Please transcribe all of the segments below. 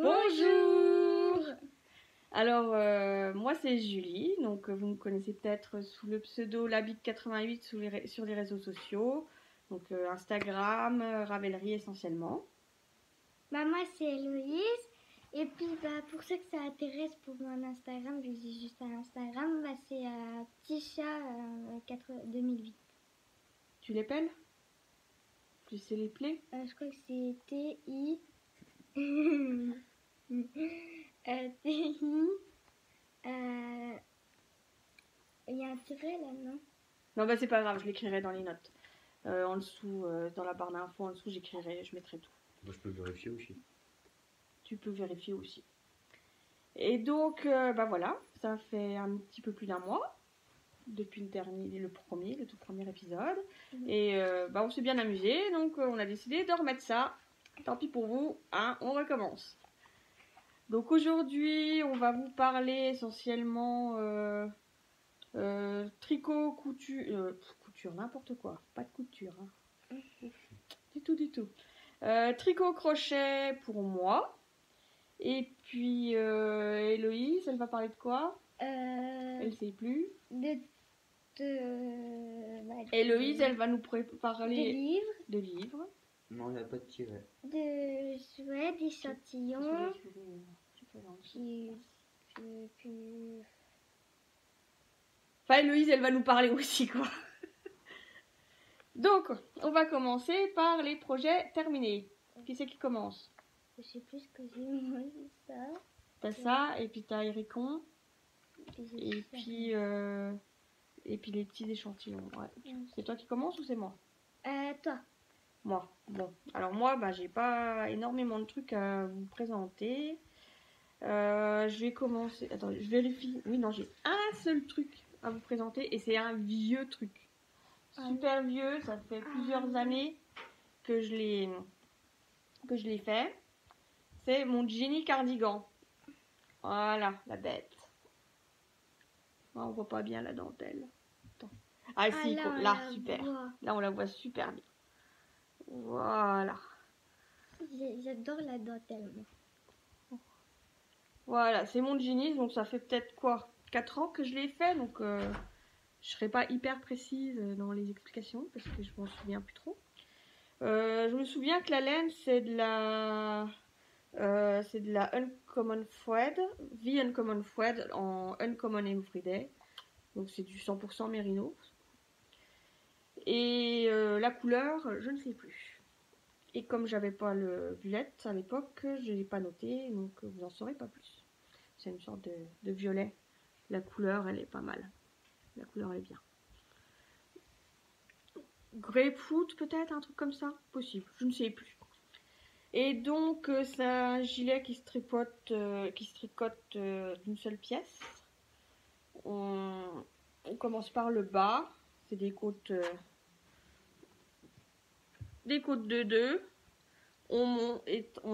Bonjour. Alors, moi c'est Julie, donc vous me connaissez peut-être sous le pseudo Labic88 sur les réseaux sociaux, donc Instagram, Ravelry essentiellement. Moi c'est Héloïse, et puis pour ceux que ça intéresse pour mon Instagram, je dis juste un Instagram, c'est Tisha 2008. Tu l'épelles? Tu sais les plaies? Je crois que c'est T-I... T-I... Il y a un tiret là, non? Non, bah c'est pas grave, je l'écrirai dans les notes. En dessous, dans la barre d'infos, en dessous, je mettrai tout. Moi, je peux vérifier aussi. Tu peux vérifier aussi. Et donc, voilà, ça fait un petit peu plus d'un mois depuis le tout premier épisode. Et on s'est bien amusé, donc on a décidé de remettre ça. Tant pis pour vous, hein, on recommence. Donc aujourd'hui, on va vous parler essentiellement tricot, couture, n'importe quoi, pas de couture. Hein. Du tout. Tricot, crochet pour moi. Et puis Héloïse, elle va parler de quoi? Elle sait plus. Héloïse, elle va nous parler de livres. Non, il n'y a pas de tiret. De jouets, d'échantillons. Enfin, Héloïse, elle va nous parler aussi, quoi. Donc, on va commencer par les projets terminés. Qui c'est qui commence? Je sais plus ce que j'ai, moi, c'est ça. T'as ça, et puis t'as Héricon. Et puis les petits échantillons. Ouais. C'est toi qui commence ou c'est moi? Toi. Moi. Bon. Alors moi, j'ai pas énormément de trucs à vous présenter. Je vais commencer. Attends, je vérifie. Oui, non, j'ai un seul truc à vous présenter et c'est un vieux truc. Super vieux, ça fait plusieurs années que je l'ai fait. C'est mon Jenny cardigan. Voilà, la bête. Oh, on voit pas bien la dentelle. Attends. Ah si, là, super. Là, on la voit super bien. Voilà. J'adore la dentelle, moi. Voilà, c'est mon Jenny, donc ça fait peut-être 4 ans que je l'ai fait, donc je serai pas hyper précise dans les explications parce que je m'en souviens plus trop. Je me souviens que la laine c'est de la Uncommon Thread, The Uncommon Thread en Uncommon Everyday, donc c'est du 100% mérino. Et la couleur, je ne sais plus. Et comme j'avais pas le bullet à l'époque, je l'ai pas noté, donc vous en saurez pas plus. C'est une sorte de violet. La couleur, elle est pas mal. La couleur est bien. Grapefruit peut-être, un truc comme ça, possible, je ne sais plus. Et donc c'est un gilet qui se tricote d'une seule pièce. On commence par le bas, c'est des côtes de 2. On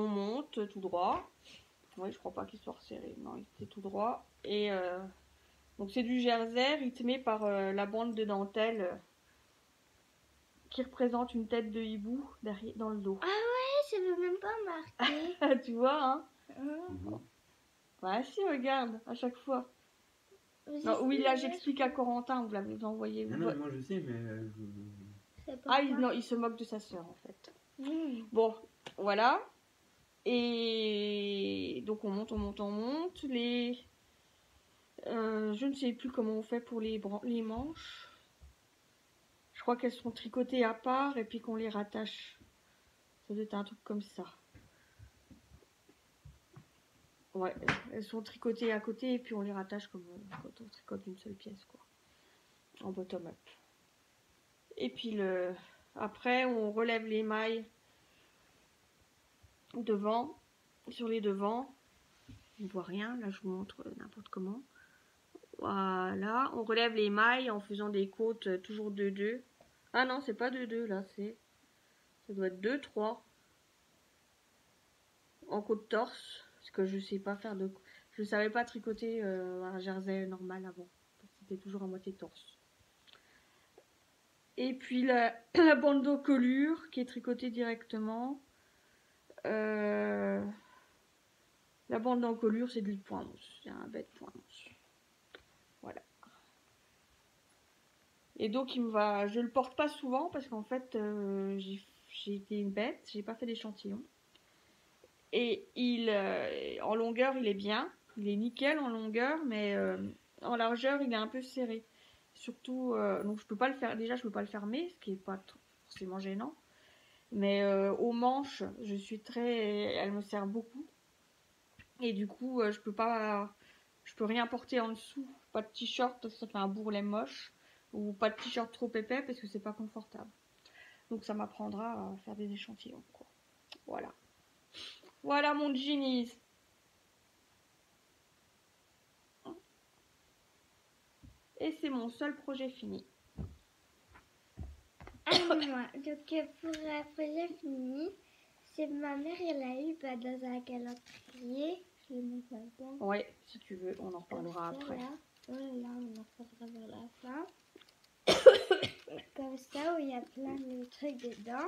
monte tout droit. Oui, je crois pas qu'il soit resserré, non, il était tout droit. Et donc c'est du jersey rythmé par la bande de dentelle qui représente une tête de hibou derrière, dans le dos. Ah ouais, je veux même pas marquer. Tu vois, hein? Ouais, si, regarde, à chaque fois. Non, oui, là, j'explique à Corentin, vous l'avez envoyé. Non, moi je sais, mais... il se moque de sa sœur, en fait. Bon, voilà. Et donc, on monte. Je ne sais plus comment on fait pour les manches. Je crois qu'elles sont tricotées à part et puis qu'on les rattache. Ça doit être un truc comme ça. Ouais, elles sont tricotées à côté et puis on les rattache comme quand on tricote d'une seule pièce, quoi. En bottom up. Et puis après, on relève les mailles devant, sur les devants. On ne voit rien, là je vous montre n'importe comment. Voilà, on relève les mailles en faisant des côtes toujours 2-2. Ah non, c'est pas 2-2 là, ça doit être 2-3 en côte torse, parce que je sais pas faire je savais pas tricoter un jersey normal avant, c'était toujours à moitié torse. Et puis la bande de colure qui est tricotée directement. La bande d'encolure, c'est du point mousse. C'est un bête point mousse. Voilà. Et donc, je le porte pas souvent parce qu'en fait, j'ai été une bête. J'ai pas fait d'échantillon. Et en longueur, il est bien. Il est nickel en longueur, mais en largeur, il est un peu serré. Surtout, donc je peux pas le faire. Déjà, je peux pas le fermer, ce qui est pas forcément gênant. Mais aux manches, elle me sert beaucoup. Et du coup, je peux rien porter en dessous. Pas de t-shirt parce que ça fait un bourrelet moche. Ou pas de t-shirt trop épais parce que c'est pas confortable. Donc ça m'apprendra à faire des échantillons, quoi. Voilà. Voilà mon jeanies. Et c'est mon seul projet fini. Moi, donc pour un projet fini, c'est ma mère, elle a eu dans un calendrier. Je le montre maintenant. Ouais, si tu veux, on en reparlera après. Là. Voilà, on en reparlera vers la fin. Comme ça, où il y a plein de trucs dedans.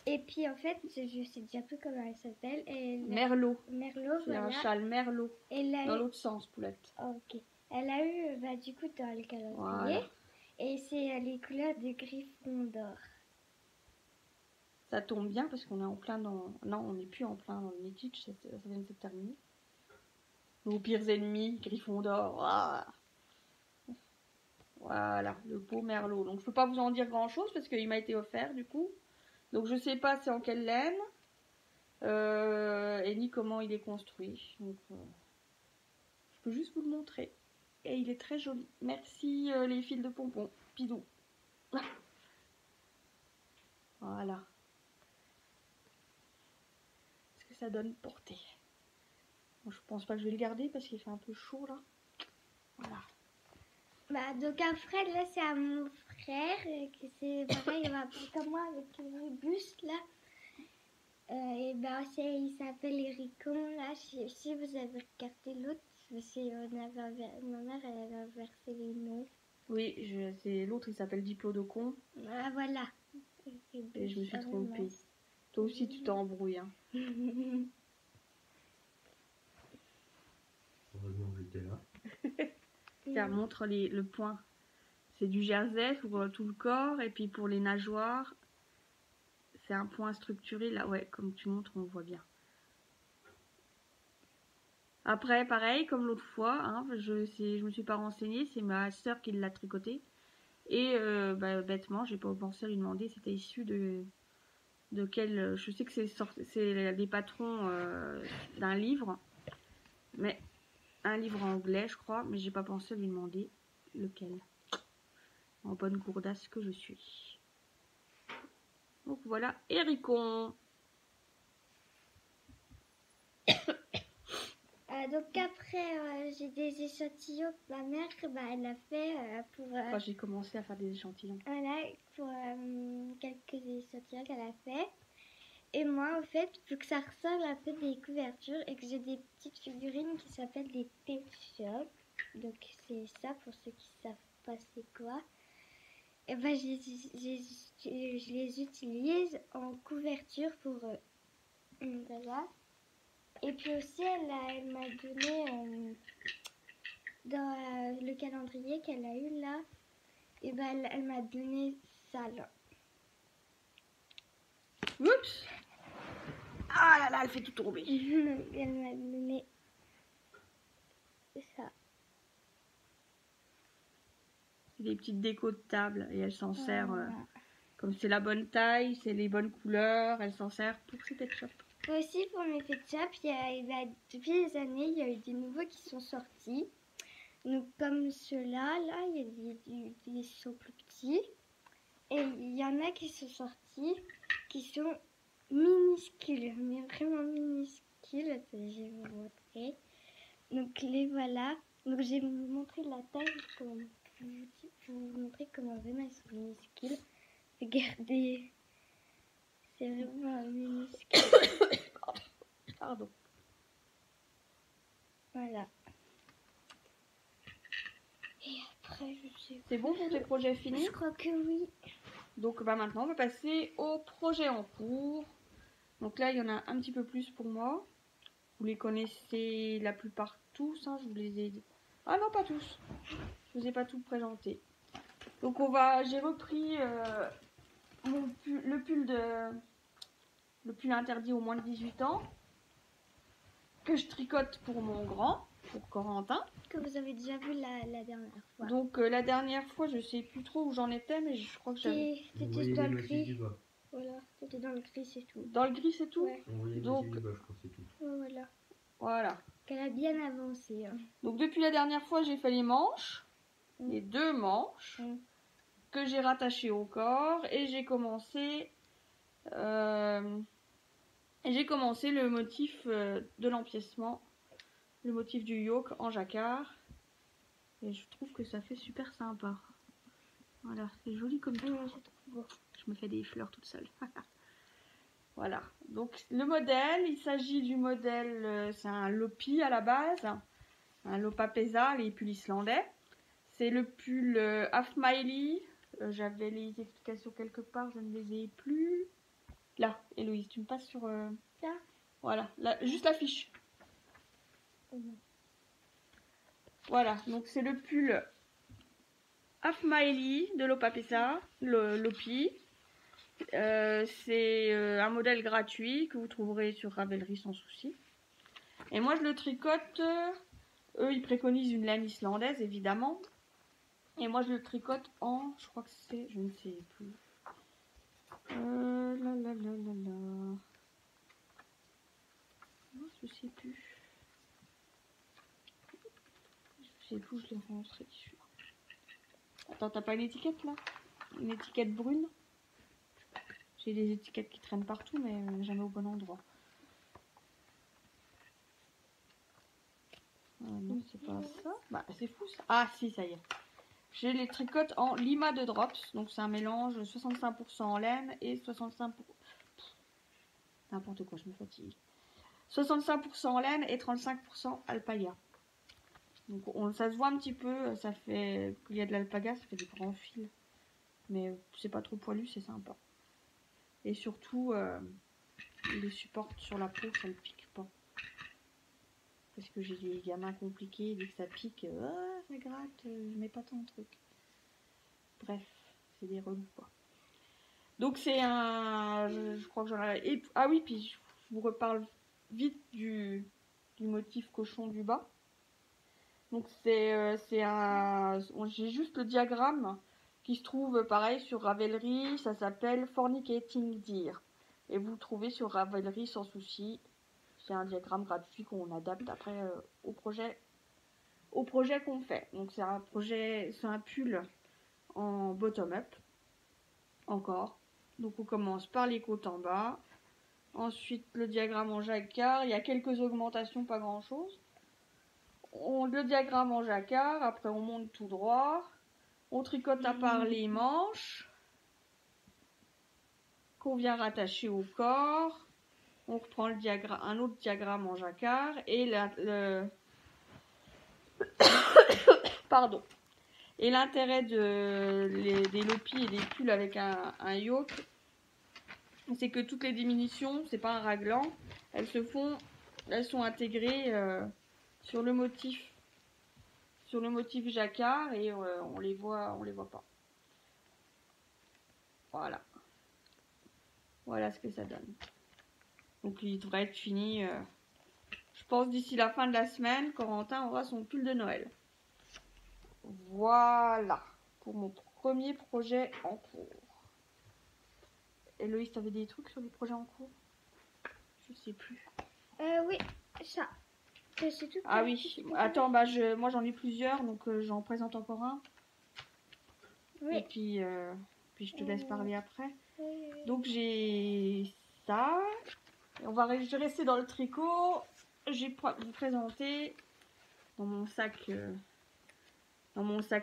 Et puis en fait, je sais déjà plus comment elle s'appelle. Merlot. Merlot, c'est voilà. un châle Merlot. Dans l'autre sens, Poulette. Ok. Elle a eu, du coup, dans le calendrier. Voilà. Et c'est les couleurs de Gryffondor. Ça tombe bien parce qu'on est en plein dans... Non, on n'est plus en plein dans le Quidditch, ça vient de se terminer. Nos pires ennemis, Gryffondor. Ah. Voilà, le beau Merlot. Donc je peux pas vous en dire grand chose parce qu'il m'a été offert du coup. Donc je sais pas c'est en quelle laine et ni comment il est construit. Donc je peux juste vous le montrer. Et il est très joli. Merci les fils de pompons. Pidou. Voilà. Est-ce que ça donne portée? Bon, je pense pas que je vais le garder parce qu'il fait un peu chaud là. Voilà. Donc après là c'est à mon frère que c'est pareil, il va comme moi avec le buste là. Et il s'appelle Ericon là. Si vous avez regardé l'autre, ma mère elle avait inversé les noms. Oui, l'autre il s'appelle Diplodocon. Ah voilà. Et je me suis trompée. Toi aussi tu t'embrouilles. Hein. Heureusement que j'étais là. Ça montre le point. C'est du jersey pour tout le corps et puis pour les nageoires, c'est un point structuré là. Ouais, comme tu montres, on voit bien. Après, pareil, comme l'autre fois, hein, je me suis pas renseignée, c'est ma soeur qui l'a tricoté. Et bêtement, j'ai pas pensé à lui demander, c'était issu de quel. Je sais que c'est les patrons d'un livre, mais un livre anglais, je crois, mais j'ai pas pensé à lui demander lequel. En bonne gourdasse que je suis. Donc voilà, Ericon. Donc après, j'ai des échantillons que ma mère, elle a fait pour... Enfin, j'ai commencé à faire des échantillons. Voilà, pour quelques échantillons qu'elle a fait. Et moi, en fait, pour que ça ressemble un peu des couvertures et que j'ai des petites figurines qui s'appellent des pet shop. Donc c'est ça pour ceux qui savent pas c'est quoi. Et je les utilise en couverture pour voilà. Et puis aussi, elle m'a donné dans le calendrier qu'elle a eu là, et elle m'a donné ça là. Oups! Ah là là, elle fait tout tomber. Elle m'a donné ça. C'est des petites décos de table et elle s'en sert comme c'est la bonne taille, c'est les bonnes couleurs, elle s'en sert pour ses pet shop. Aussi pour mes pet shop, depuis des années, il y a eu des nouveaux qui sont sortis. Donc comme ceux-là, là, il y a des sont plus petits. Et il y en a qui sont sortis, qui sont minuscules, mais vraiment minuscules. Je vais vous montrer. Donc les voilà. Donc je vais vous montrer la taille pour vous montrer comment vraiment ils sont minuscules. Regardez. C'est vraiment minuscule. Pardon. Voilà. Et après, je sais. C'est bon pour tes projets finis? Je crois que oui. Donc maintenant, on va passer au projet en cours. Donc là, il y en a un petit peu plus pour moi. Vous les connaissez la plupart tous, hein, je vous les ai... Ah non, pas tous. Je vous ai pas tout présenté. Donc j'ai repris le pull interdit aux moins de 18 ans que je tricote pour mon grand, pour Corentin. Que vous avez déjà vu la dernière fois. Donc la dernière fois, je sais plus trop où j'en étais, mais je crois que j'avais... On T'étais voyait dans les le motifs du gris. bas. Voilà, t'étais dans le gris, c'est tout. Dans le gris, c'est tout. Ouais. On voyait les Donc- motifs du bas, je crois, c'est tout. Ouais, voilà. Voilà. Qu'elle a bien avancé. Hein. Donc depuis la dernière fois, j'ai fait les manches, Mm. les 2 manches Mm. que j'ai rattachées au corps et j'ai commencé le motif de l'empiècement, le motif du yoke en jacquard. Et je trouve que ça fait super sympa. Voilà, c'est joli comme tout. C'est trop beau. Je me fais des fleurs toute seule. Voilà. Donc le modèle, il s'agit du modèle, c'est un Lopi à la base, un Lopapesa, les pulls islandais. C'est le pull Half Miley. J'avais les explications quelque part, je ne les ai plus. Là, Héloïse, tu me passes sur... Là. Voilà, là, juste la fiche. Voilà, donc c'est le pull Half Miley de Lopapesa, Lopi. C'est un modèle gratuit que vous trouverez sur Ravelry sans souci. Et moi je le tricote, eux ils préconisent une laine islandaise évidemment. Et moi je le tricote en, je crois que c'est, je ne sais plus. Je sais plus. Je sais plus, je l'ai rentré dessus. Attends, t'as pas une étiquette là? Une étiquette brune? J'ai des étiquettes qui traînent partout, mais jamais au bon endroit. Non, c'est pas ça. Bah, c'est fou ça. Ah, si, ça y est. J'ai les tricotes en Lima de Drops. Donc, c'est un mélange 65% en laine et 65%. N'importe quoi, je me fatigue. 65% en laine et 35% alpaga. Donc, ça se voit un petit peu. Ça fait. Il y a de l'alpaga, ça fait des grands fils. Mais c'est pas trop poilu, c'est sympa. Et surtout, il les supporte sur la peau, ça ne pique pas. Parce que j'ai des gamins compliqués, dès que ça pique, ça gratte, je mets pas tant de trucs. Bref, c'est des relous quoi. Donc c'est un... Je crois que j'en ai... Ah oui, puis je vous reparle vite du motif cochon du bas. Donc c'est un... J'ai juste le diagramme qui se trouve pareil sur Ravelry, ça s'appelle Fornicating Deer. Et vous le trouvez sur Ravelry sans souci. C'est un diagramme gratuit qu'on adapte après au projet qu'on fait. Donc c'est un pull en bottom-up. Encore. Donc on commence par les côtes en bas. Ensuite le diagramme en jacquard. Il y a quelques augmentations, pas grand chose. Le diagramme en jacquard. Après on monte tout droit. On tricote à part les manches. Qu'on vient rattacher au corps. On reprend un autre diagramme en jacquard et pardon. Et l'intérêt des lopis et des pulls avec un yoke, c'est que toutes les diminutions, c'est pas un raglan, elles sont intégrées sur le motif jacquard et on les voit pas. Voilà. Voilà ce que ça donne. Donc il devrait être fini, je pense d'ici la fin de la semaine, Corentin aura son pull de Noël. Voilà, pour mon premier projet en cours. Héloïse, t'avais des trucs sur les projets en cours? Je sais plus. Oui, ça. C'est tout. Ah oui, attends, moi j'en ai plusieurs, donc j'en présente encore un. Oui. Et puis je te laisse parler après. Oui. Donc j'ai ça. Et je vais rester dans le tricot. J'ai vous présenter dans mon sac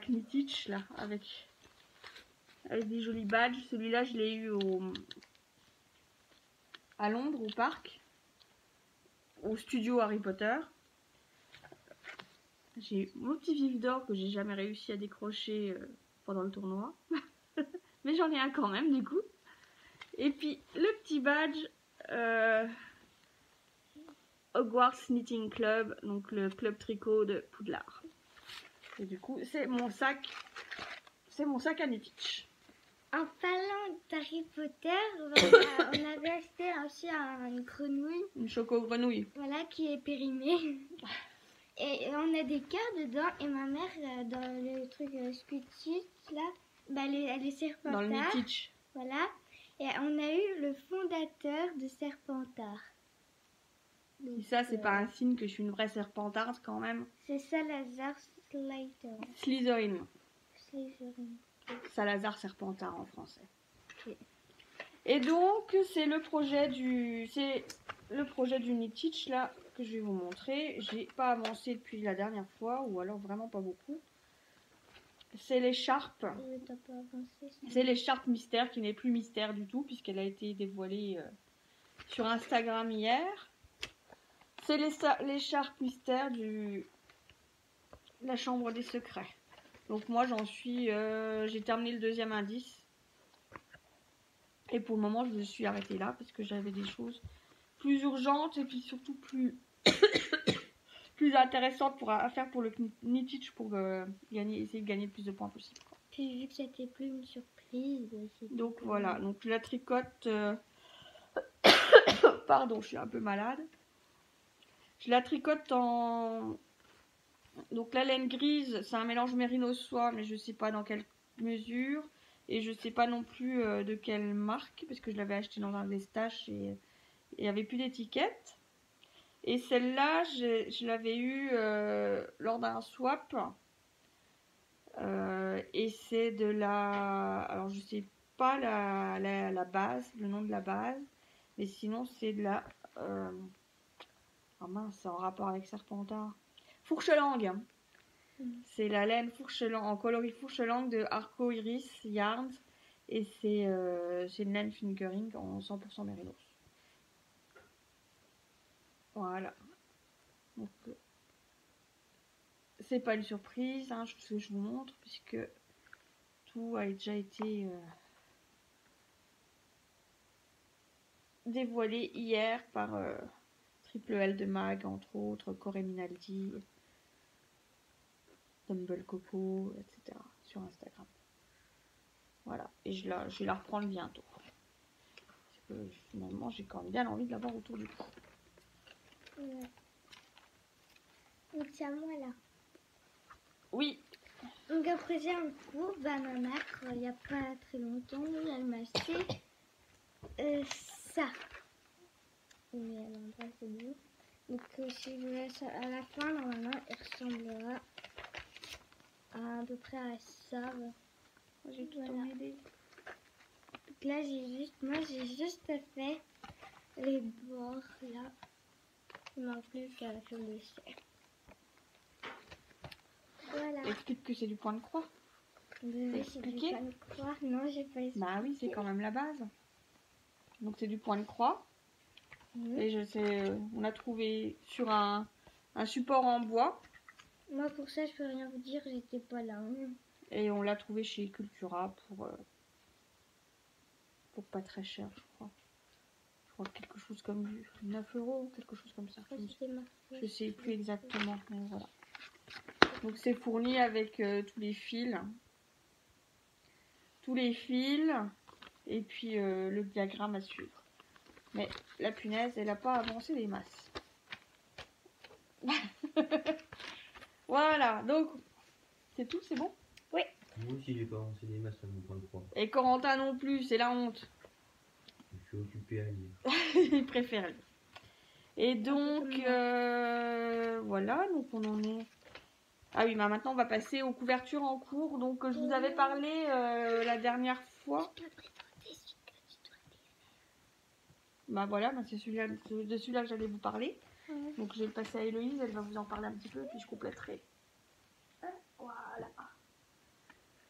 Knitich là avec des jolis badges. Celui-là je l'ai eu à Londres au parc, au studio Harry Potter. J'ai mon petit vif d'or que j'ai jamais réussi à décrocher pendant le tournoi, mais j'en ai un quand même du coup. Et puis le petit badge Hogwarts Knitting Club, donc le club tricot de Poudlard. Et du coup, c'est mon sac à Knitich. En parlant d'Harry Potter, voilà, on avait acheté aussi une grenouille, Une choco-grenouille. voilà, qui est périmée. Et on a des cœurs dedans. Et ma mère, dans le truc Squidget, là, bah, elle est Serpentard. Dans le Knitich. Voilà. Et on a eu le fondateur de Serpentard. Et ça, c'est pas un signe que je suis une vraie serpentarde quand même. C'est Salazar Slytherin. Slytherin. Slytherin. Salazar Serpentard en français. Ok. Et donc, c'est le projet du Knitich là que je vais vous montrer. J'ai pas avancé depuis la dernière fois, ou alors vraiment pas beaucoup. C'est l'écharpe. T'as pas avancé, ça. C'est l'écharpe mystère qui n'est plus mystère du tout puisqu'elle a été dévoilée sur Instagram hier. C'est l'écharpe mystère de la chambre des secrets. Donc moi j'ai terminé le 2e indice. Et pour le moment je me suis arrêtée là parce que j'avais des choses plus urgentes et puis surtout plus intéressantes à faire pour le Knitich pour essayer de gagner le plus de points possible. Puis vu que c'était plus une surprise. Donc voilà, donc je la tricote. Pardon, je suis un peu malade. Je la tricote en. Donc la laine grise, c'est un mélange mérino soie, mais je sais pas dans quelle mesure. Et je sais pas non plus de quelle marque, parce que je l'avais acheté dans un des stash et il n'y avait plus d'étiquette. Et celle-là, je l'avais eue lors d'un swap. Et c'est de la. Alors je sais pas la base, le nom de la base. Mais sinon c'est de la. Ah mince, c'est en rapport avec Serpentard. Fourche-langue. C'est la laine fourche-langue, en coloris fourche-langue de Arco Iris Yarns. Et c'est une laine fingering en 100% mérinos. Voilà. Donc, c'est pas une surprise, hein, ce que je vous montre, puisque tout a déjà été dévoilé hier par Triple L de Mag, entre autres, Corey Minaldi, Dumble Coco, etc. sur Instagram. Voilà, et je vais la reprendre bientôt. Parce que finalement, j'ai quand même bien envie de l'avoir autour du cou. Donc tiens-moi là. Oui. Donc après j'ai un cours, bah ma mère, il n'y a pas très longtemps, elle m'a acheté ça. Mais à l'endroit c'est beau. Donc si vous voulez ça à la fin, normalement, il ressemblera à peu près à ça. J'ai tout Voilà. emmêlé. Donc là moi j'ai juste fait les bords là. Il manque plus qu'à faire le dessin. Voilà. Explique que c'est du point de croix. Oui, c'est du expliqué point de croix. Non, j'ai pas expliqué. Bah oui, c'est quand même la base. Donc c'est du point de croix. Et on a trouvé sur un support en bois. Moi pour ça je peux rien vous dire, j'étais pas là. Et on l'a trouvé chez Cultura pour pas très cher, je crois. Je crois quelque chose comme 9 €, quelque chose comme ça. Je sais plus exactement, mais voilà. Donc c'est fourni avec tous les fils. Et puis le diagramme à suivre. Mais la punaise, elle n'a pas avancé les masses. Voilà, donc c'est tout, c'est bon? Oui. Moi aussi, j'ai pas avancé des masses à mon point de croix. Et Corentin non plus, c'est la honte. Je suis occupé à lire. Il préfère lire. Et donc, voilà, donc on en est. Ah oui, bah maintenant on va passer aux couvertures en cours. Donc je vous avais parlé la dernière fois. Bah voilà, bah, c'est de celui-là que j'allais vous parler. Donc je vais le passer à Héloïse, elle va vous en parler un petit peu, puis je compléterai. Voilà.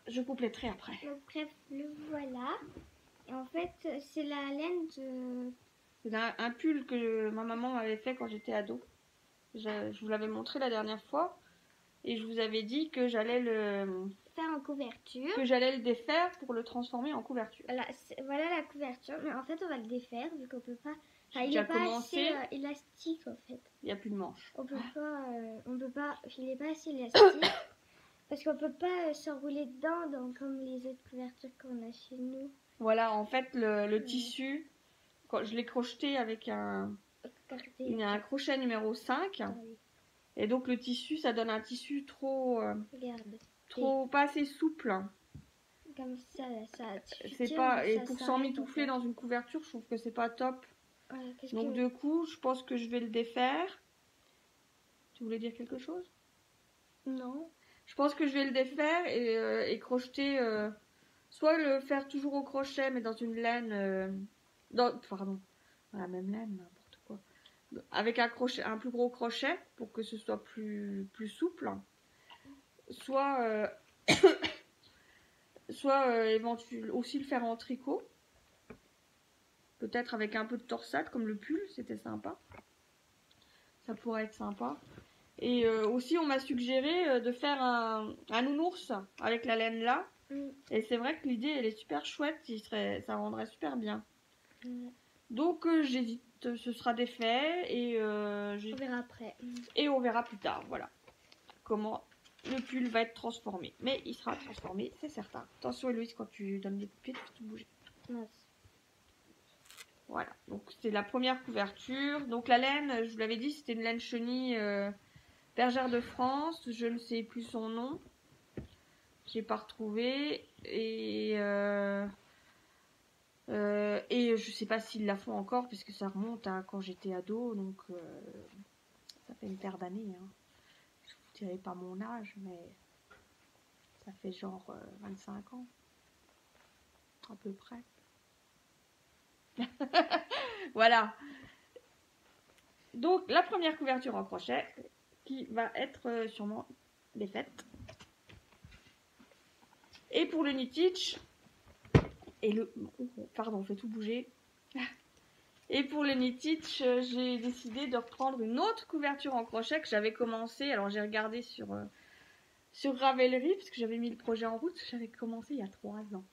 Je compléterai après. Donc, bref, le voilà. Et en fait, c'est la laine de... C'est un pull que ma maman m'avait fait quand j'étais ado. Je vous l'avais montré la dernière fois. Et je vous avais dit que j'allais faire en couverture. Que j'allais le défaire pour le transformer en couverture. Voilà la couverture. Mais en fait, on va le défaire vu qu'on peut pas Enfin, il déjà est pas commencé. assez élastique en fait. Il n'y a plus de manche. On peut pas, il est pas assez élastique parce qu'on peut pas s'enrouler dedans comme les autres couvertures qu'on a chez nous. Voilà, en fait, le tissu, quand je l'ai crocheté avec un crochet numéro 5. Et donc le tissu, ça donne un tissu trop, pas assez souple. Comme ça, c'est pas, et pour s'emmitoufler dans une couverture, je trouve que c'est pas top. Ouais, donc du coup, je pense que je vais le défaire. Tu voulais dire quelque chose? Non. Je pense que je vais le défaire et crocheter, soit le faire toujours au crochet, mais dans une laine, dans la même laine, n'importe quoi. Avec un crochet, un plus gros crochet pour que ce soit plus souple. Soit éventuellement aussi le faire en tricot. Peut-être avec un peu de torsade comme le pull, c'était sympa. Ça pourrait être sympa. Et aussi on m'a suggéré de faire un nounours avec la laine là. Et c'est vrai que l'idée elle est super chouette, ça rendrait super bien. Donc j'hésite, ce sera des faits et on verra après. Et on verra plus tard, voilà. Comment le pull va être transformé. Mais il sera transformé, c'est certain. Attention Héloïse, quand tu donnes des coups de pied, tu fais tout bouger. Voilà, donc c'est la première couverture. Donc la laine, je vous l'avais dit, c'était une laine chenille bergère de France. Je ne sais plus son nom. J'ai pas retrouvé. Et je sais pas s'ils la font encore, puisque ça remonte à quand j'étais ado. Donc ça fait une paire d'années. Hein. Je vous dirai pas mon âge, mais ça fait genre 25 ans. À peu près. Voilà. Donc la première couverture en crochet qui va être sûrement défaite. Et pour le knit-stitch on fait tout bouger. Et pour le knit-stitch, j'ai décidé de reprendre une autre couverture en crochet que j'avais commencé. Alors j'ai regardé sur Ravelry parce que j'avais mis le projet en route. J'avais commencé il y a 3 ans.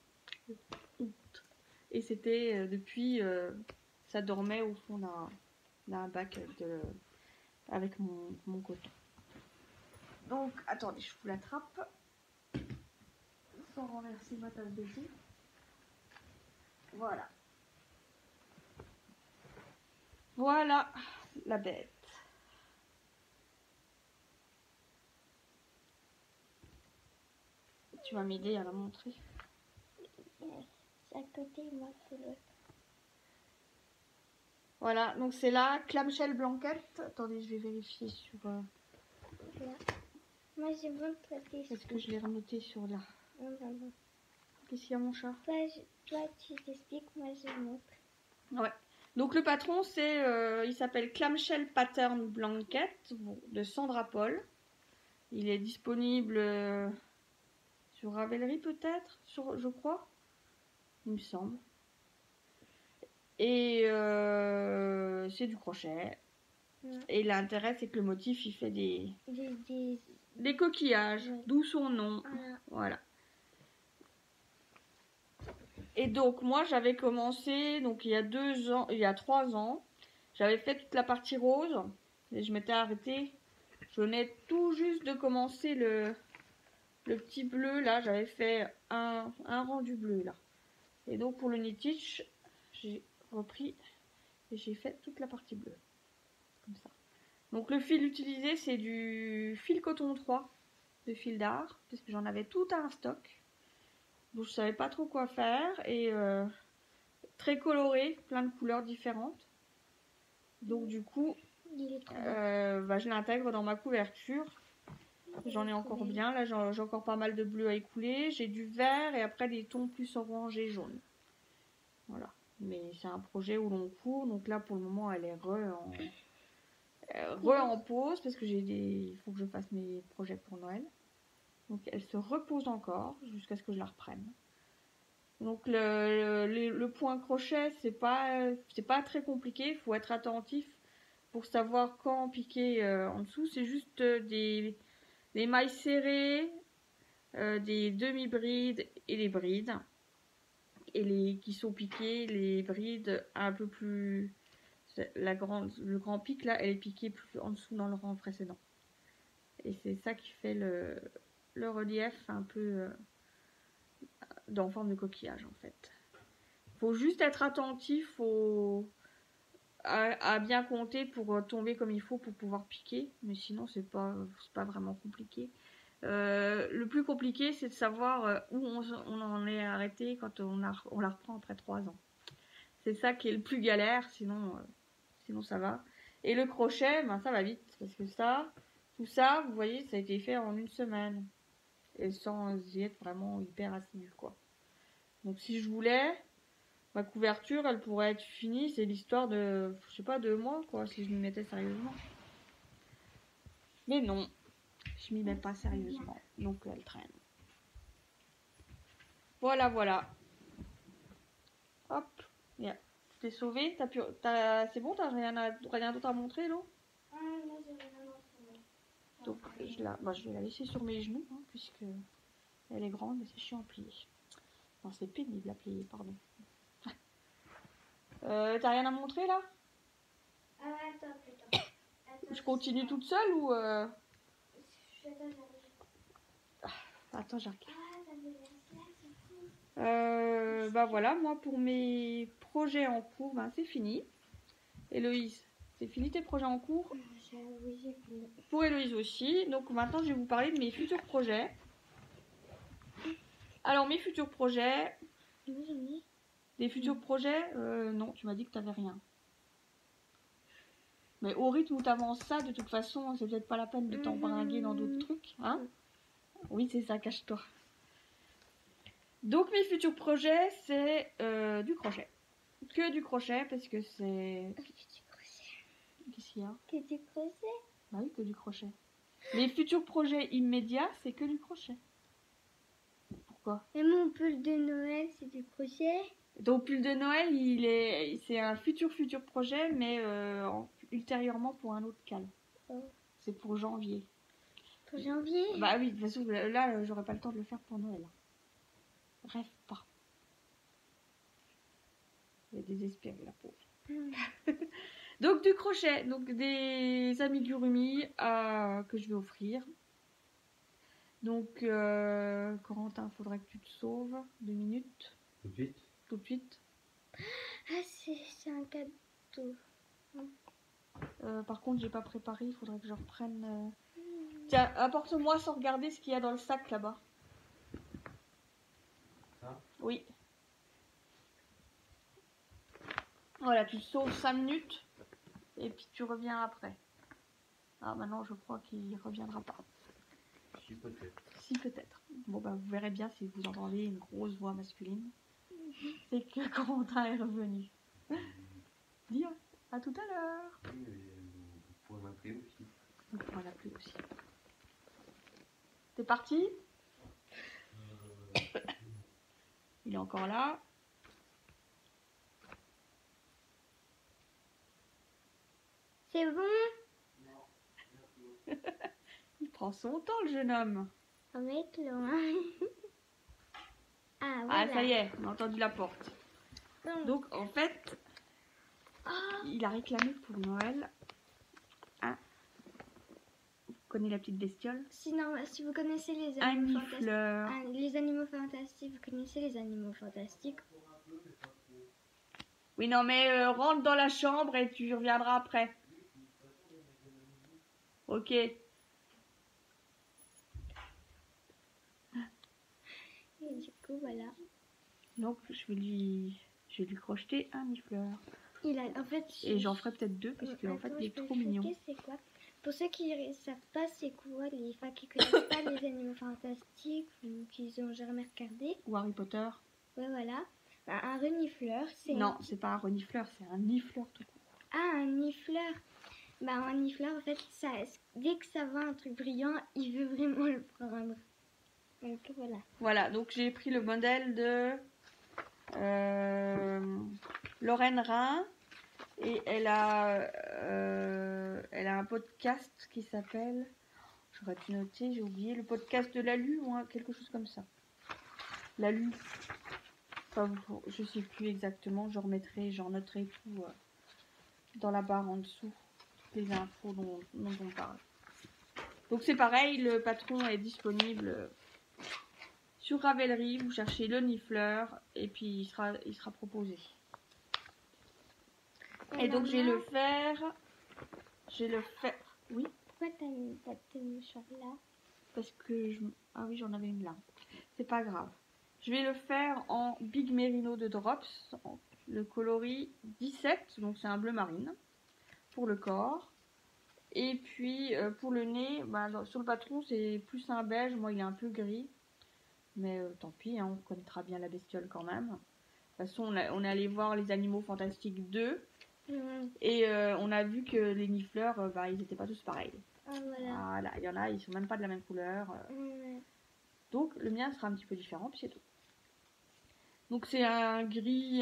Et c'était depuis ça dormait au fond d'un bac avec mon coton. Donc, attendez, je vous l'attrape. Sans renverser ma tasse de thé. Voilà. Voilà la bête. Tu vas m'aider à la montrer. C'est à côté, moi c'est l'autre. Voilà, donc c'est la clamshell blanket. Attendez, je vais vérifier sur... Là. Moi j'ai montré. Est-ce que je l'ai renoté sur là? Non. Qu'est-ce qu'il y a mon chat? Toi tu t'expliques, moi je montre. Ouais. Donc le patron il s'appelle Clamshell Pattern Blanket de Sandra Paul. Il est disponible sur Ravelry peut-être, je crois. Il me semble. Et c'est du crochet. Ouais. Et l'intérêt c'est que le motif il fait des coquillages, ouais. D'où son nom. Voilà. Et donc moi j'avais commencé donc il y a 3 ans, j'avais fait toute la partie rose et je m'étais arrêtée. Je venais tout juste de commencer le petit bleu là, j'avais fait un rendu bleu là. Et donc pour le knit-stitch, j'ai repris et j'ai fait toute la partie bleue. Comme ça. Donc le fil utilisé c'est du fil coton 3 de fil d'art, parce que j'en avais tout un stock. Donc je savais pas trop quoi faire et très coloré, plein de couleurs différentes. Donc du coup, je l'intègre dans ma couverture. J'en ai encore bien. Là j'ai encore pas mal de bleu à écouler. J'ai du vert et après des tons plus orange et jaune. Voilà. Mais c'est un projet où l'on court. Donc là pour le moment elle est en pause parce que il faut que je fasse mes projets pour Noël. Donc elle se repose encore jusqu'à ce que je la reprenne. Donc le point crochet c'est pas très compliqué, il faut être attentif pour savoir quand piquer en dessous. C'est juste des mailles serrées, des demi-brides et les brides. Et qui sont piquées, les brides un peu plus le grand pic là, elle est piquée plus en dessous dans le rang précédent. Et c'est ça qui fait le relief un peu en forme de coquillage en fait. Faut juste être attentif à bien compter pour tomber comme il faut pour pouvoir piquer, mais sinon c'est pas vraiment compliqué. Le plus compliqué, c'est de savoir où on en est arrêté quand on la reprend après 3 ans. C'est ça qui est le plus galère, sinon ça va. Et le crochet, ben ça va vite, parce que tout ça, vous voyez, ça a été fait en 1 semaine. Et sans y être vraiment hyper assidu, quoi. Donc si je voulais, ma couverture, elle pourrait être finie, c'est l'histoire de, je sais pas, 2 mois, quoi, si je m'y mettais sérieusement. Mais non, je m'y mets pas sérieusement, donc elle traîne. Voilà. Hop, yeah. T'es sauvé, c'est bon, t'as rien d'autre à montrer, là? Ah, non, j'ai rien montré. Donc je vais la laisser sur mes genoux, hein, puisque elle est grande, mais c'est chiant à plier. Non, c'est pénible à plier, pardon. T'as rien à montrer, là? Ah, attends, plutôt. Je continue toute seule ou Attends, j'arrive. Ah, t'as vu la Bah voilà, moi pour mes projets en cours, ben c'est fini. Héloïse, c'est fini tes projets en cours? Oui, j'ai fini. Pour Héloïse aussi. Donc maintenant je vais vous parler de mes futurs projets. Alors mes futurs projets. Moi, j'en ai. Des futurs projets non, tu m'as dit que t'avais rien. Mais au rythme où t'avances ça, de toute façon, c'est peut-être pas la peine de t'embringuer dans d'autres trucs, hein? Oui, c'est ça, cache-toi. Donc mes futurs projets, c'est du crochet. Que du crochet, parce que c'est... Que du crochet. Qu'est-ce qu'il y a? Que du crochet. Bah oui, que du crochet. Mes futurs projets immédiats, c'est que du crochet. Pourquoi? Et mon pull de Noël, c'est du crochet. Ton pull de Noël, c'est un futur projet, mais ultérieurement pour un autre cal. Oh. C'est pour janvier. Pour janvier. Bah oui, de toute façon, là, j'aurais pas le temps de le faire pour Noël. Rêve pas. Elle est désespérée, la pauvre. Donc du crochet, donc des amigurumi que je vais offrir. Donc Corentin, faudrait que tu te sauves 2 minutes. Tout de suite. Tout de suite. Ah, c'est un cadeau. Par contre, j'ai pas préparé, il faudrait que je reprenne. Tiens, apporte-moi sans regarder ce qu'il y a dans le sac là-bas. Ça? Oui. Voilà, tu te sauves 5 minutes et puis tu reviens après. Ah, maintenant je crois qu'il reviendra pas. Si, peut-être. Si, peut-être. Bon, bah vous verrez bien si vous entendez une grosse voix masculine. C'est que Corentin est revenu. Dis à tout à l'heure. Oui, mais vous pouvez m'appeler aussi. On pourra l'appeler aussi. T'es parti? Il est encore là. C'est bon? Il prend son temps, le jeune homme. On va être loin. Ah, voilà. Ah, ça y est, on a entendu la porte. Donc, en fait, il a réclamé pour Noël un... Vous connaissez la petite bestiole? Sinon, si vous connaissez les Un animaux fantastiques, nifleur. les animaux fantastiques, vous connaissez les animaux fantastiques? Oui, non, mais rentre dans la chambre et tu reviendras après. Ok. Et du coup, voilà. Donc, je vais lui crocheter un nifleur. En fait, Et j'en ferai peut-être 2 parce qu'en fait, il est trop mignon. C'est quoi? Pour ceux qui ne savent pas, c'est quoi qui connaissent pas les animaux fantastiques ou qui n'ont jamais regardé. Ou Harry Potter. Ouais, voilà. Bah, un renifleur, c'est... Non, c'est pas un renifleur, c'est un nifleur tout court. Ah, un nifleur. Bah, un nifleur, en fait, dès que ça voit un truc brillant, il veut vraiment le prendre. Donc, voilà. Voilà, donc j'ai pris le modèle de Lorraine Rhin. Et elle a un podcast qui s'appelle... J'aurais dû noter, j'ai oublié. Le podcast de Lalu ou quelque chose comme ça. Lalu. Enfin, je sais plus exactement. J'en noterai tout dans la barre en dessous toutes les infos dont on parle. Donc c'est pareil, le patron est disponible sur Ravelry, vous cherchez le nifleur et puis il sera proposé. Et donc j'ai le fer. Oui. Pourquoi t'as mis une boîte de mouchoirs là? Parce que ah oui, j'en avais une là. C'est pas grave. Je vais le faire en Big Merino de Drops, le coloris 17, donc c'est un bleu marine pour le corps. Et puis pour le nez, sur le patron c'est plus un beige, moi il est un peu gris. Mais tant pis, hein, on connaîtra bien la bestiole quand même. De toute façon, on est allé voir les Animaux Fantastiques 2. Et on a vu que les nifleurs, ils n'étaient pas tous pareils. Ah, voilà. Il y en a, ils sont même pas de la même couleur. Donc le mien sera un petit peu différent, puis c'est tout. Donc c'est un gris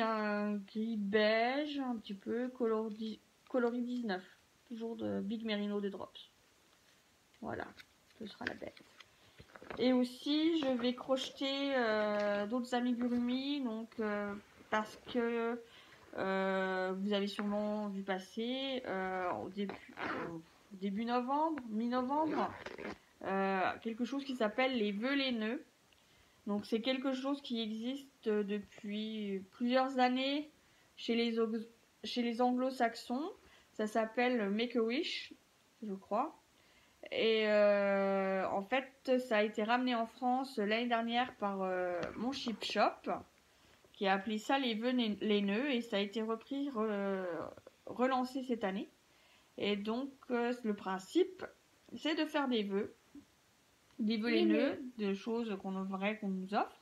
beige, un petit peu coloris 19. Toujours de Big Merino de Drops. Voilà, ce sera la bête. Et aussi, je vais crocheter d'autres amigurumi, donc parce que vous avez sûrement vu passer au début novembre, mi-novembre, quelque chose qui s'appelle les vœux laineux. Donc c'est quelque chose qui existe depuis plusieurs années chez les anglo-saxons. Ça s'appelle Make-A-Wish, je crois. Et en fait, ça a été ramené en France l'année dernière par mon Chip Shop, qui a appelé ça les vœux laineux, et ça a été repris, relancé cette année. Et donc, le principe, c'est de faire des vœux laineux, de choses qu'on nous offre.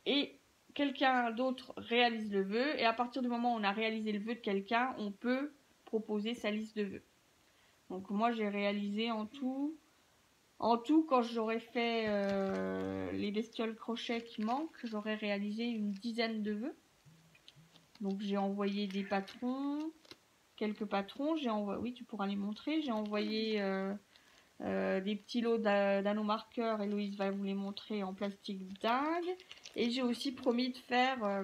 Et quelqu'un d'autre réalise le vœu, et à partir du moment où on a réalisé le vœu de quelqu'un, on peut proposer sa liste de vœux. Donc moi j'ai réalisé en tout quand j'aurais fait les bestioles crochets qui manquent, j'aurais réalisé une dizaine de vœux. Donc j'ai envoyé des patrons, quelques patrons, oui tu pourras les montrer, j'ai envoyé des petits lots d'anneaux marqueurs, Héloïse va vous les montrer en plastique dingue, et j'ai aussi promis de faire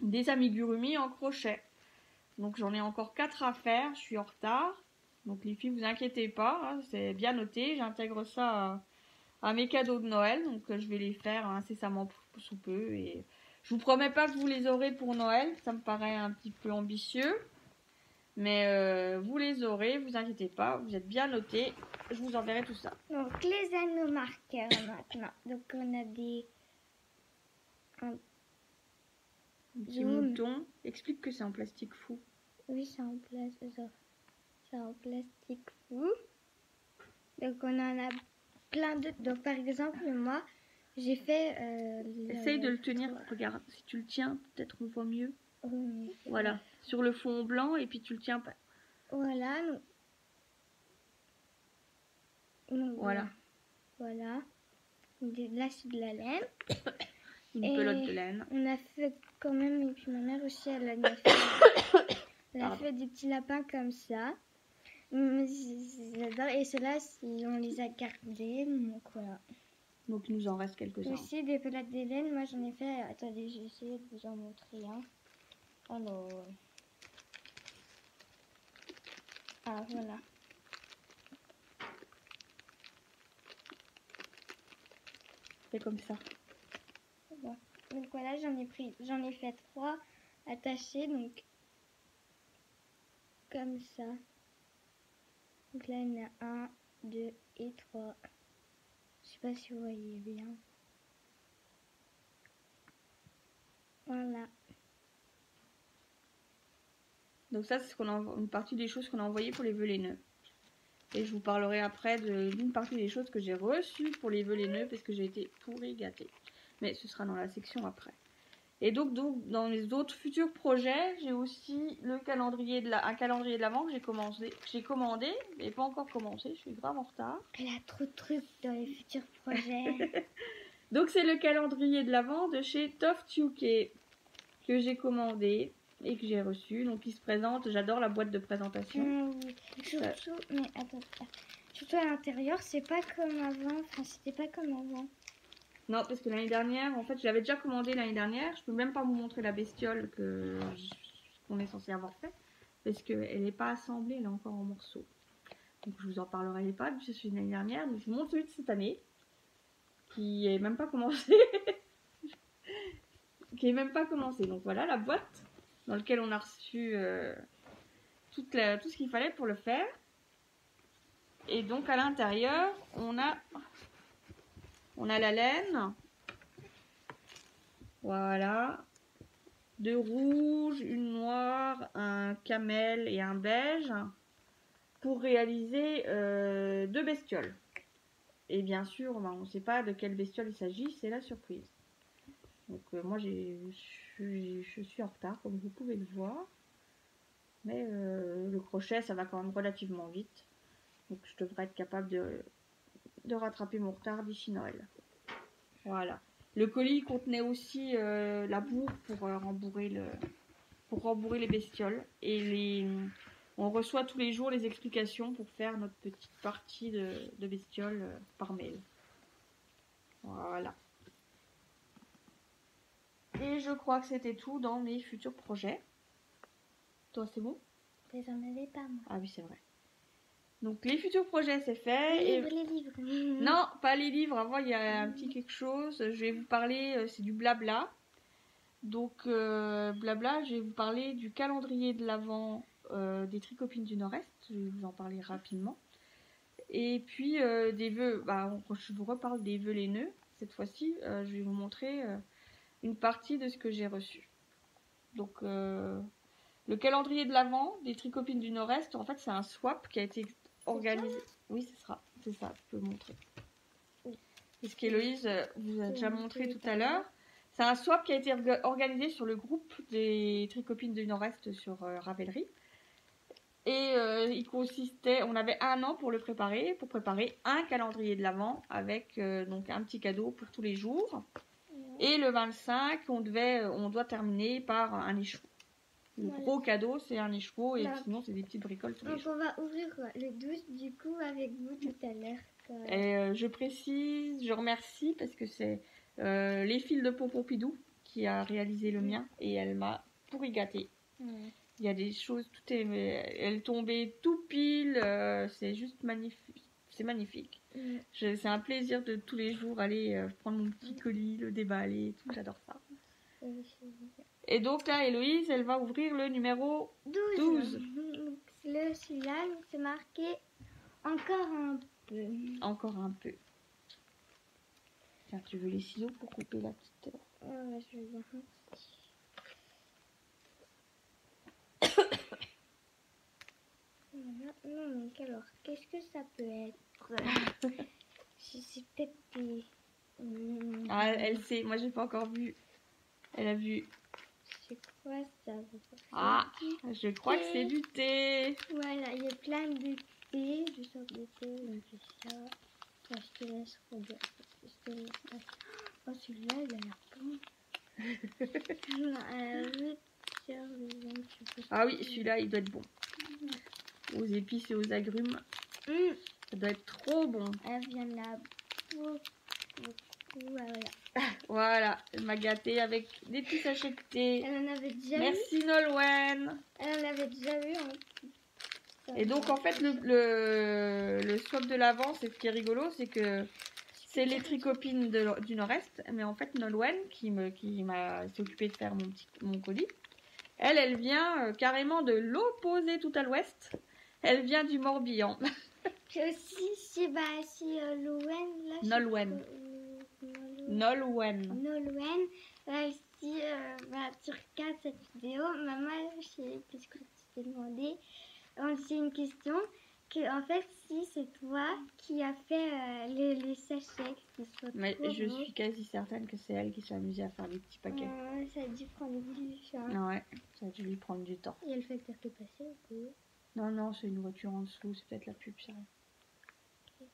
des amigurumi en crochet. Donc j'en ai encore 4 à faire, je suis en retard. Donc les filles, vous inquiétez pas, hein, c'est bien noté. J'intègre ça à mes cadeaux de Noël. Donc je vais les faire incessamment sous peu. Et je vous promets pas que vous les aurez pour Noël. Ça me paraît un petit peu ambitieux. Mais vous les aurez, vous inquiétez pas. Vous êtes bien notés. Je vous enverrai tout ça. Donc les anneaux marqueurs maintenant. Donc on a un petit mouton. Explique que c'est en plastique fou. Oui, c'est en plastique fou. Donc on en a plein d'autres. Donc par exemple, moi, j'ai fait... Essaye de le tenir. Regarde, si tu le tiens, peut-être on voit mieux. Voilà, sur le fond blanc, et puis tu le tiens pas. Voilà. Voilà. Voilà. Là, c'est de la laine. Une pelote de laine. On a fait quand même, et puis ma mère aussi, elle a fait des petits lapins comme ça. J'adore. Et ceux-là, on les a gardés. Donc voilà. Donc il nous en reste quelques-uns. Aussi des pelotes de laine. Moi, j'en ai fait. Attendez, j'ai essayé de vous en montrer un. Alors. Ah, voilà. C'est comme ça. Bon. Donc voilà, j'en ai fait 3 attachés, donc comme ça. Donc là, il y en a 1, 2 et 3. Je sais pas si vous voyez bien. Voilà. Donc ça, c'est une partie des choses qu'on a envoyées pour les vœux laineux. Et je vous parlerai après d'une partie des choses que j'ai reçues pour les vœux laineux, parce que j'ai été pourrie gâtée. Mais ce sera dans la section après. Et donc dans les autres futurs projets, j'ai aussi un calendrier de l'Avent que j'ai commandé, mais pas encore commencé, je suis grave en retard. Elle a trop de trucs dans les futurs projets. Donc c'est le calendrier de l'Avent de chez Toft UK que j'ai commandé et que j'ai reçu. Donc il se présente, j'adore la boîte de présentation. Oui. Surtout, mais attends, surtout à l'intérieur, c'est pas comme avant. Enfin, c'était pas comme avant. Non, parce que l'année dernière, en fait, je l'avais déjà commandé l'année dernière. Je peux même pas vous montrer la bestiole qu'on est censé avoir fait. Parce qu'elle n'est pas assemblée, elle est encore en morceaux. Donc je vous en parlerai pas, vu que c'est l'année dernière. Donc je vous montre celui de cette année, qui est même pas commencé. Qui est même pas commencé. Donc voilà la boîte dans laquelle on a reçu tout ce qu'il fallait pour le faire. Et donc à l'intérieur, on a la laine. Voilà. 2 rouges, une noire, un camel et un beige pour réaliser 2 bestioles. Et bien sûr, on ne sait pas de quelle bestiole il s'agit, c'est la surprise. Donc moi je suis en retard comme vous pouvez le voir. Mais le crochet ça va quand même relativement vite. Donc je devrais être capable de rattraper mon retard d'ici Noël. Voilà. Le colis contenait aussi la bourre pour rembourrer les bestioles. Et on reçoit tous les jours les explications pour faire notre petite partie de bestioles par mail. Voilà. Et je crois que c'était tout dans mes futurs projets. Toi, c'est bon? Mais j'en avais pas, moi. Ah oui, c'est vrai. Donc, les futurs projets, c'est fait. Les livres. Non, pas les livres. Avant, il y a un petit quelque chose. Je vais vous parler, c'est du blabla. Donc, blabla, je vais vous parler du calendrier de l'Avent des Tricopines du Nord-Est. Je vais vous en parler rapidement. Et puis, des vœux. Je vous reparle des vœux les nœuds. Cette fois-ci, je vais vous montrer une partie de ce que j'ai reçu. Donc, le calendrier de l'Avent des Tricopines du Nord-Est, en fait, c'est un swap qui a été organisé. Oui, c'est ça, je peux montrer. C'est ce qu'Héloïse vous a déjà montré tout à l'heure. C'est un swap qui a été organisé sur le groupe des Tricopines du Nord-Est sur Ravelry. Et il consistait, on avait 1 an pour préparer un calendrier de l'Avent avec donc un petit cadeau pour tous les jours. Et le 25, on doit terminer par un écheveau. Le gros cadeau, c'est un écheveau et sinon, c'est des petites bricoles tous les jours. Donc, on va ouvrir le 12 du coup avec vous tout à l'heure. Et je précise, je remercie parce que c'est les fils de Pompidou qui a réalisé le mien et elle m'a pourri gâté. Il y a des choses, elle tombait tout pile, c'est juste magnifique. C'est magnifique. C'est un plaisir de tous les jours aller prendre mon petit colis, le déballer et tout, j'adore ça. Et donc là, Héloïse, elle va ouvrir le numéro 12. Celui-là, c'est marqué encore un peu. Encore un peu. Tiens, tu veux les ciseaux pour couper la petite... Ouais, je veux bien. Non, alors, qu'est-ce que ça peut être? C'est peut-être des... Ah, elle sait, moi j'ai pas encore vu. Elle a vu. C'est quoi ça? Ah, je crois que c'est du thé. Voilà, il y a plein de thé, de sortes de thé, donc c'est ça. Je te laisse regarder. Oh, celui-là, il a l'air bon. Ah oui, celui-là, il doit être bon. Aux épices et aux agrumes. Ça doit être trop bon. Elle vient là. Voilà. Voilà, elle m'a gâtée avec des petits sachets de thé. Elle en avait déjà Merci Nolwenn. Elle en avait déjà eu. Et donc en fait le swap de l'Avent, c'est ce qui est rigolo, c'est que c'est les Tricopines du Nord-Est, mais en fait Nolwenn qui s'est occupée de faire mon colis, elle vient carrément de l'opposé tout à l'ouest. Elle vient du Morbihan. Puis aussi si Nolwenn là. Nolwenn. Si tu regardes cette vidéo, maman, je sais plus ce que tu t'es demandé. C'est une question que en fait si c'est toi qui as fait les sachets qui sont mais je suis quasi certaine que c'est elle qui s'est amusée à faire les petits paquets. Ça a dû prendre du temps. Ouais, ça a dû lui prendre du temps. Et elle fait faire que passer ou quoi? Non, c'est une voiture en dessous, c'est peut-être la pub, c'est rien. Okay.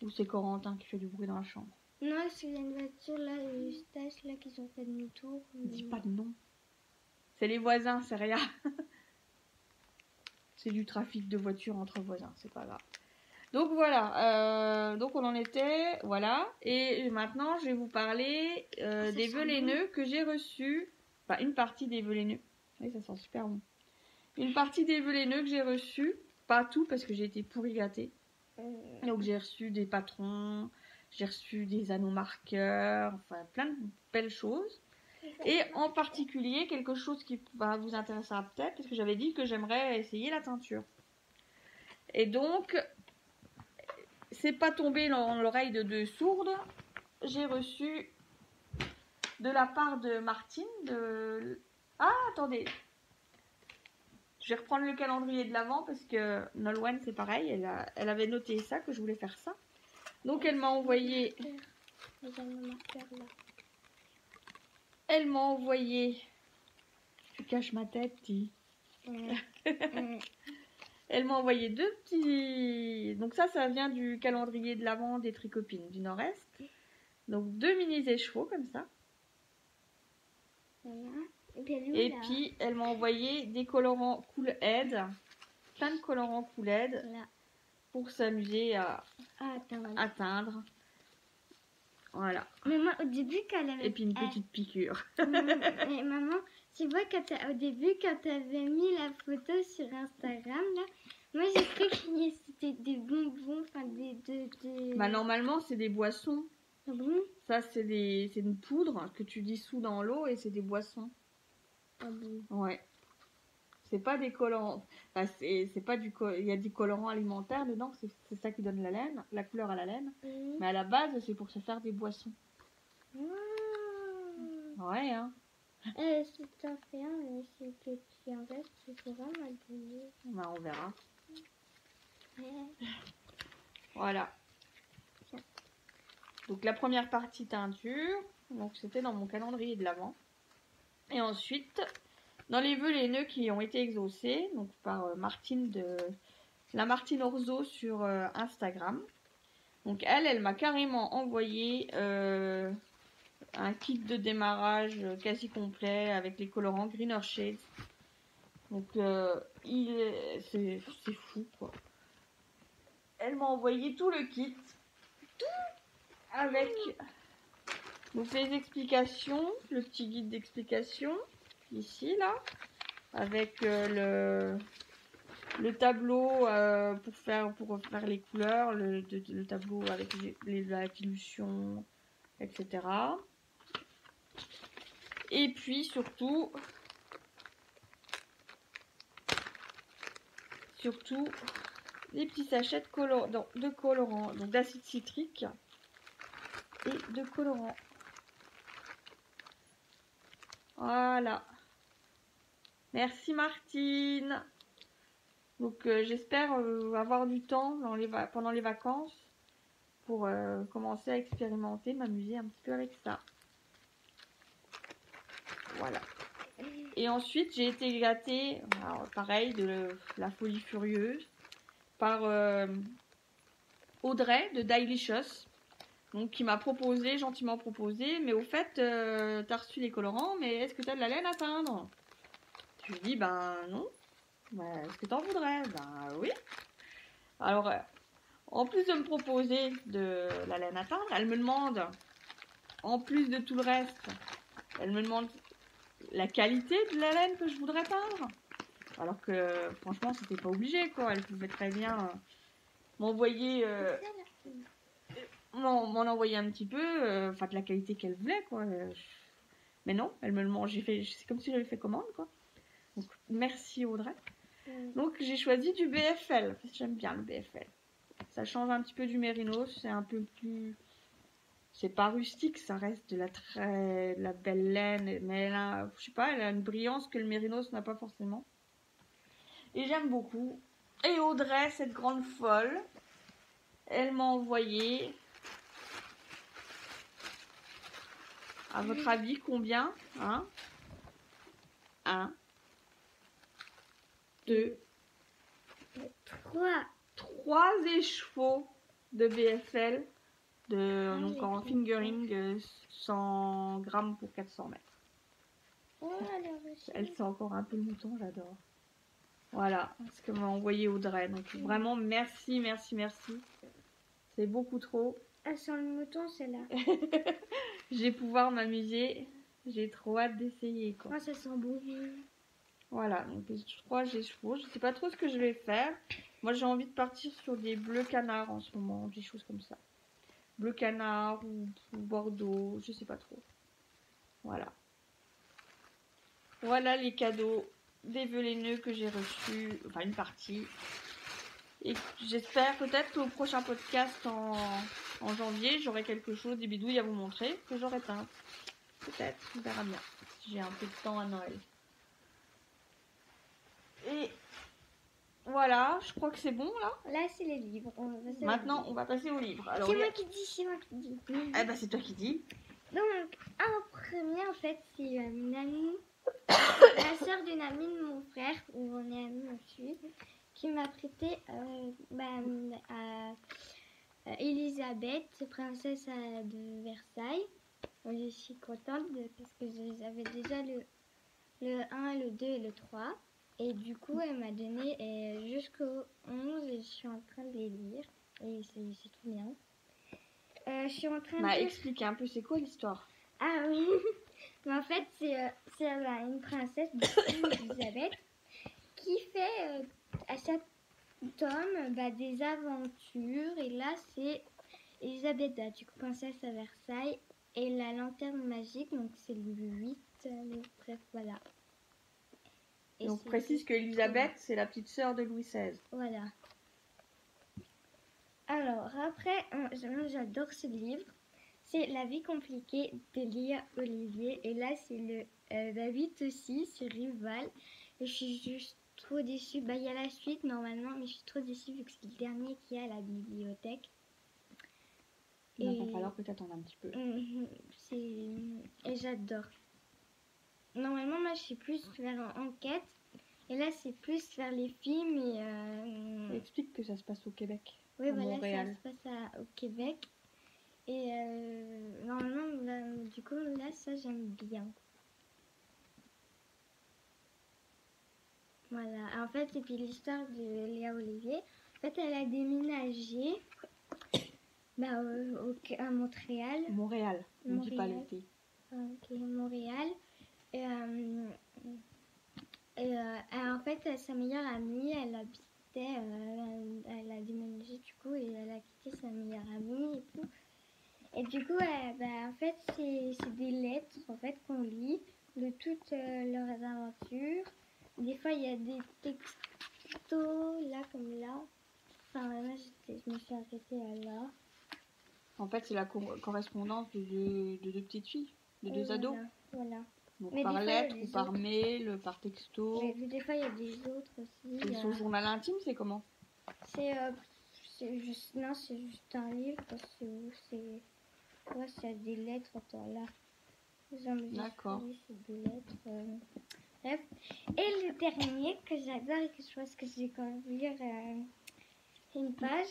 Ou c'est Corentin qui fait du bruit dans la chambre. Non, c'est une voiture là, les stages là qui ont fait demi-tour. Dis pas de nom. C'est les voisins, c'est rien. C'est du trafic de voitures entre voisins, c'est pas grave. Donc voilà, donc on en était, voilà. Et maintenant, je vais vous parler des vœux les nœuds que j'ai reçus. Enfin, une partie des vœux les nœuds Oui, ça sent super bon. Une partie des vœux laineux que j'ai reçus. Pas tout parce que j'ai été pourri gâtée. Donc j'ai reçu des patrons, j'ai reçu des anneaux marqueurs, enfin plein de belles choses. Et en particulier quelque chose qui va vous intéresser peut-être, parce que j'avais dit que j'aimerais essayer la teinture. Et donc, c'est pas tombé dans l'oreille de deux sourdes. J'ai reçu de la part de Martine de... Ah, attendez. Je vais reprendre le calendrier de l'Avent parce que Nolwenn, c'est pareil. Elle avait noté ça, que je voulais faire ça. Donc, elle m'a envoyé... Elle m'a envoyé... Tu caches ma tête, dis. Elle m'a envoyé deux petits... Donc ça vient du calendrier de l'Avent des Tricopines du Nord-Est. Donc 2 mini échevaux comme ça. Et puis elle m'a envoyé des colorants Cool Aid. Plein de colorants Cool Aid. Pour s'amuser à atteindre. Voilà. Maman, au début, quand elle avait... Et puis une petite piqûre. Mais maman, tu vois, au début, quand tu avais mis la photo sur Instagram, là, moi j'ai cru que c'était des bonbons, enfin Bah normalement, c'est des boissons. Ah bon? Ça, c'est une poudre que tu dissous dans l'eau et c'est des boissons. Ah bon? Ouais. C'est pas des colorants. Enfin, c'est pas du. Il y a des colorants alimentaires dedans, c'est ça qui donne la laine, la couleur à la laine. Mais à la base, c'est pour se faire des boissons. Ouais, hein. Si t'en fais un, mais c'est que tu en restes, tu pourras m'en donner. Bah, on verra. Ouais. Voilà. Donc la première partie teinture. Donc c'était dans mon calendrier de l'Avent. Et ensuite, dans les vœux laineux qui ont été exaucés, donc par Martine de la Martine Orzo sur Instagram. Donc elle m'a carrément envoyé un kit de démarrage quasi complet avec les colorants Greener Shades. Donc c'est fou quoi. Elle m'a envoyé tout le kit, avec donc les explications, le petit guide d'explication ici là, avec le tableau pour faire les couleurs, le tableau avec la dilution, etc. Et puis surtout des petits sachets de colorants, donc d'acide citrique et de colorants. Voilà. Merci Martine. Donc j'espère avoir du temps pendant les vacances pour commencer à expérimenter, m'amuser un petit peu avec ça. Voilà. Et ensuite j'ai été gâtée, alors, pareil, de la folie furieuse, par Audrey de Dailicious. Donc qui m'a gentiment proposé, mais au fait, t'as reçu les colorants, mais est-ce que t'as de la laine à teindre? Je lui dis, ben non. Ben, est-ce que t'en voudrais? Ben oui. Alors, en plus de me proposer de la laine à teindre, elle me demande, en plus de tout le reste, elle me demande la qualité de la laine que je voudrais teindre. Alors que, franchement, c'était pas obligé, quoi. Elle pouvait très bien m'envoyer... m'en envoyer un petit peu, enfin de la qualité qu'elle voulait quoi. Mais non, elle me le mange. C'est comme si j'avais fait commande quoi. Donc merci Audrey. Donc j'ai choisi du BFL parce que j'aime bien le BFL. Ça change un petit peu du mérinos, c'est un peu plus, c'est pas rustique, ça reste de la belle laine, mais elle a, je sais pas, elle a une brillance que le mérinos n'a pas forcément. Et j'aime beaucoup. Et Audrey, cette grande folle, elle m'a envoyé. À votre avis, combien? 1, 2, 3 écheveaux de BFL, donc en fingering 100 grammes pour 400 mètres. Elle sent encore un peu le mouton, j'adore. Voilà ce que m'a envoyé Audrey. Donc vraiment, merci. C'est beaucoup trop. Elle sent le mouton, celle-là. Je vais pouvoir m'amuser. J'ai trop hâte d'essayer quoi. Ça sent bon. Voilà, donc les 3 chevaux. Je sais pas trop ce que je vais faire. Moi, j'ai envie de partir sur des bleus canards en ce moment, des choses comme ça. Bleu canard ou bordeaux, je sais pas trop. Voilà. Voilà les cadeaux des vœux laineux que j'ai reçus, enfin une partie. Et j'espère peut-être qu'au prochain podcast en janvier, j'aurai quelque chose, des bidouilles à vous montrer que j'aurai peint. Peut-être, on verra bien. Si j'ai un peu de temps à Noël. Et voilà, je crois que c'est bon là. Là, c'est les livres. Maintenant, on va passer aux livres. Alors, C'est moi qui dis, c'est moi qui dis. Eh ben, c'est toi qui dis. Donc, en premier, en fait, c'est une amie, la sœur d'une amie de mon frère, où on est amis aussi, qui m'a prêté à Elisabeth, princesse de Versailles. Donc, je suis contente parce que j'avais déjà le 1, le 2 et le 3. Et du coup, elle m'a donné jusqu'au 11 et je suis en train de les lire. Et c'est tout bien. Je suis en train de... Explique un peu, c'est quoi l'histoire? Ah oui. Mais en fait, c'est une princesse, Elisabeth, qui fait à chaque tome des aventures. Et là, c'est Elisabeth, du coup, princesse à Versailles, et la lanterne magique, donc c'est le 8. Bref, voilà. Et on précise que Elisabeth, c'est la petite sœur de Louis XVI. Voilà. Alors, après, j'adore ce livre. C'est La vie compliquée d'Elia Olivier. Et là, c'est le 8 aussi, sur Rival. Et je suis juste trop déçue. Il y a la suite normalement, mais je suis trop déçue vu que c'est le dernier qu'il y a à la bibliothèque. Il va falloir que tu attendes un petit peu. Et j'adore. Normalement, moi, je suis plus vers enquête. Et là, c'est plus vers les films et... Explique que ça se passe au Québec. Oui, voilà, Montréal. ça se passe au Québec. Et normalement, du coup, là, ça, j'aime bien. Voilà. En fait, et puis l'histoire de Léa Olivier, en fait, elle a déménagé à Montréal. Montréal, on ne dit pas le T. Ok, Montréal. Et en fait, sa meilleure amie, elle habitait, elle a déménagé du coup et elle a quitté sa meilleure amie et tout. Et du coup, en fait, c'est des lettres en fait qu'on lit de toutes leurs aventures. Des fois, il y a des textos là comme là. Enfin, là, je me suis arrêtée à là. En fait, c'est la correspondance de deux petites filles, de deux ados. Voilà. Donc mais par lettre ou par mail, par texto. Mais des fois, il y a des autres aussi. Et son journal intime, c'est comment? C'est juste un livre parce que c'est des lettres. Attends, là. D'accord. C'est des lettres. Bref. Et le dernier que j'adore et que je pense que je vais quand même lire une page,